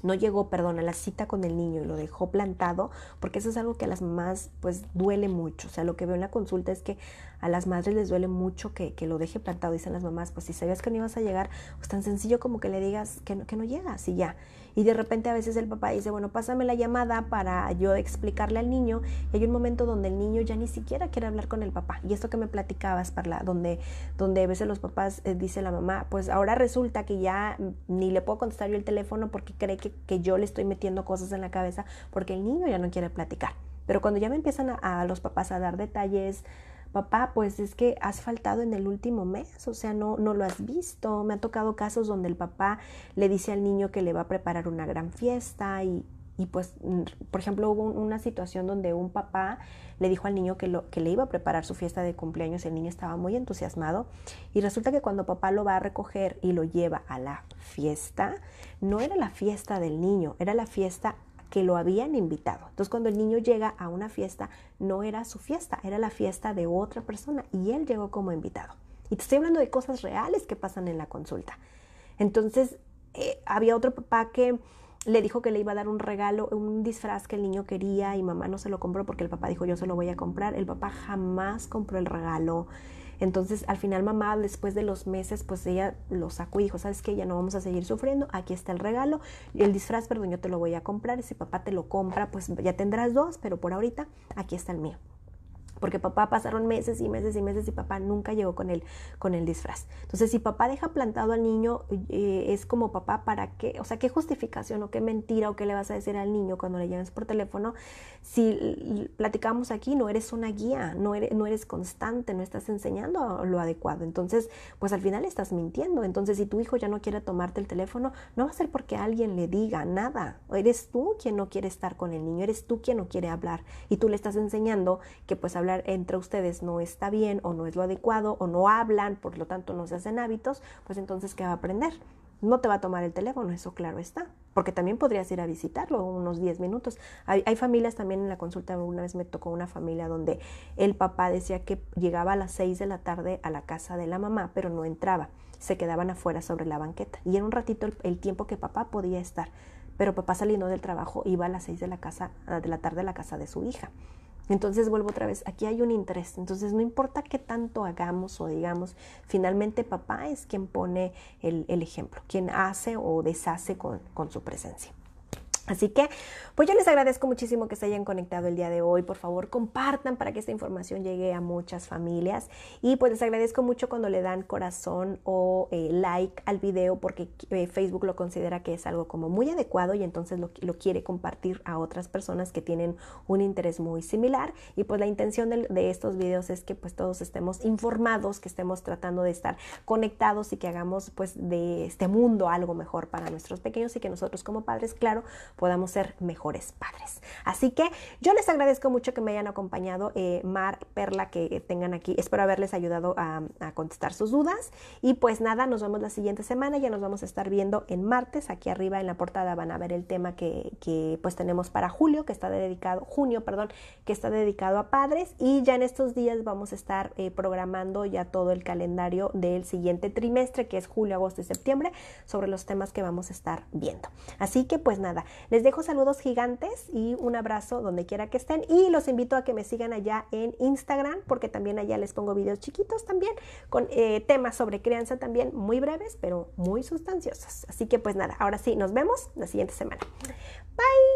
no llegó, perdón, a la cita con el niño y lo dejó plantado, porque eso es algo que a las mamás pues duele mucho. O sea, lo que veo en la consulta es que a las madres les duele mucho que lo deje plantado. Dicen las mamás, pues si sabías que no ibas a llegar, pues tan sencillo como que le digas que no llegas y ya. Y de repente a veces el papá dice, bueno, pásame la llamada para yo explicarle al niño. Y hay un momento donde el niño ya ni siquiera quiere hablar con el papá. Y esto que me platicabas, Parla, donde a veces los papás dice la mamá, pues ahora resulta que ya ni le puedo contestar yo el teléfono porque cree que yo le estoy metiendo cosas en la cabeza porque el niño ya no quiere platicar. Pero cuando ya me empiezan a los papás a dar detalles, papá, pues es que has faltado en el último mes, o sea, no lo has visto. Me han tocado casos donde el papá le dice al niño que le va a preparar una gran fiesta y pues, por ejemplo, hubo una situación donde un papá le dijo al niño que le iba a preparar su fiesta de cumpleaños y el niño estaba muy entusiasmado y resulta que cuando papá lo va a recoger y lo lleva a la fiesta, no era la fiesta del niño, era la fiesta que lo habían invitado. Entonces, cuando el niño llega a una fiesta, no era su fiesta, era la fiesta de otra persona y él llegó como invitado. Y te estoy hablando de cosas reales que pasan en la consulta. Entonces, había otro papá que le dijo que le iba a dar un regalo, un disfraz que el niño quería y mamá no se lo compró porque el papá dijo yo se lo voy a comprar. El papá jamás compró el regalo. Entonces, al final mamá, después de los meses, pues ella lo sacó y dijo, ¿sabes qué? Ya no vamos a seguir sufriendo, aquí está el regalo, el disfraz, perdón, yo te lo voy a comprar y si papá te lo compra, pues ya tendrás dos, pero por ahorita aquí está el mío. Porque papá pasaron meses y meses y meses y papá nunca llegó con el disfraz. Entonces, si papá deja plantado al niño, es como papá, ¿para qué? O sea, ¿qué justificación o qué mentira o qué le vas a decir al niño cuando le llames por teléfono? Si platicamos aquí, no eres una guía, no eres constante, no estás enseñando lo adecuado. Entonces, pues al final estás mintiendo. Entonces, si tu hijo ya no quiere tomarte el teléfono, no va a ser porque alguien le diga nada. Eres tú quien no quiere estar con el niño, eres tú quien no quiere hablar. Y tú le estás enseñando que pues hablar entre ustedes no está bien o no es lo adecuado o no hablan, por lo tanto no se hacen hábitos, pues entonces ¿qué va a aprender? No te va a tomar el teléfono, eso claro está, porque también podrías ir a visitarlo unos 10 minutos. Hay familias también en la consulta, una vez me tocó una familia donde el papá decía que llegaba a las 6 de la tarde a la casa de la mamá, pero no entraba, se quedaban afuera sobre la banqueta y era un ratito el tiempo que papá podía estar, pero papá saliendo del trabajo iba a las 6 de la tarde a la casa de su hija. Entonces vuelvo otra vez, aquí hay un interés, entonces no importa qué tanto hagamos o digamos, finalmente papá es quien pone el ejemplo, quien hace o deshace con su presencia. Así que, pues yo les agradezco muchísimo que se hayan conectado el día de hoy. Por favor, compartan para que esta información llegue a muchas familias. Y pues les agradezco mucho cuando le dan corazón o like al video porque Facebook lo considera que es algo como muy adecuado y entonces lo quiere compartir a otras personas que tienen un interés muy similar. Y pues la intención de estos videos es que pues todos estemos informados, que estemos tratando de estar conectados y que hagamos pues de este mundo algo mejor para nuestros pequeños y que nosotros como padres, claro, podamos ser mejores padres. Así que yo les agradezco mucho que me hayan acompañado, Mar, Perla, que tengan aquí. Espero haberles ayudado a contestar sus dudas. Y pues nada, nos vemos la siguiente semana. Ya nos vamos a estar viendo en martes. Aquí arriba en la portada van a ver el tema que pues tenemos para junio, que está dedicado a padres. Y ya en estos días vamos a estar programando ya todo el calendario del siguiente trimestre, que es julio, agosto y septiembre, sobre los temas que vamos a estar viendo. Así que pues nada, les dejo saludos gigantes y un abrazo donde quiera que estén y los invito a que me sigan allá en Instagram porque también allá les pongo videos chiquitos también con temas sobre crianza también muy breves pero muy sustanciosos. Así que pues nada, ahora sí, nos vemos la siguiente semana. Bye.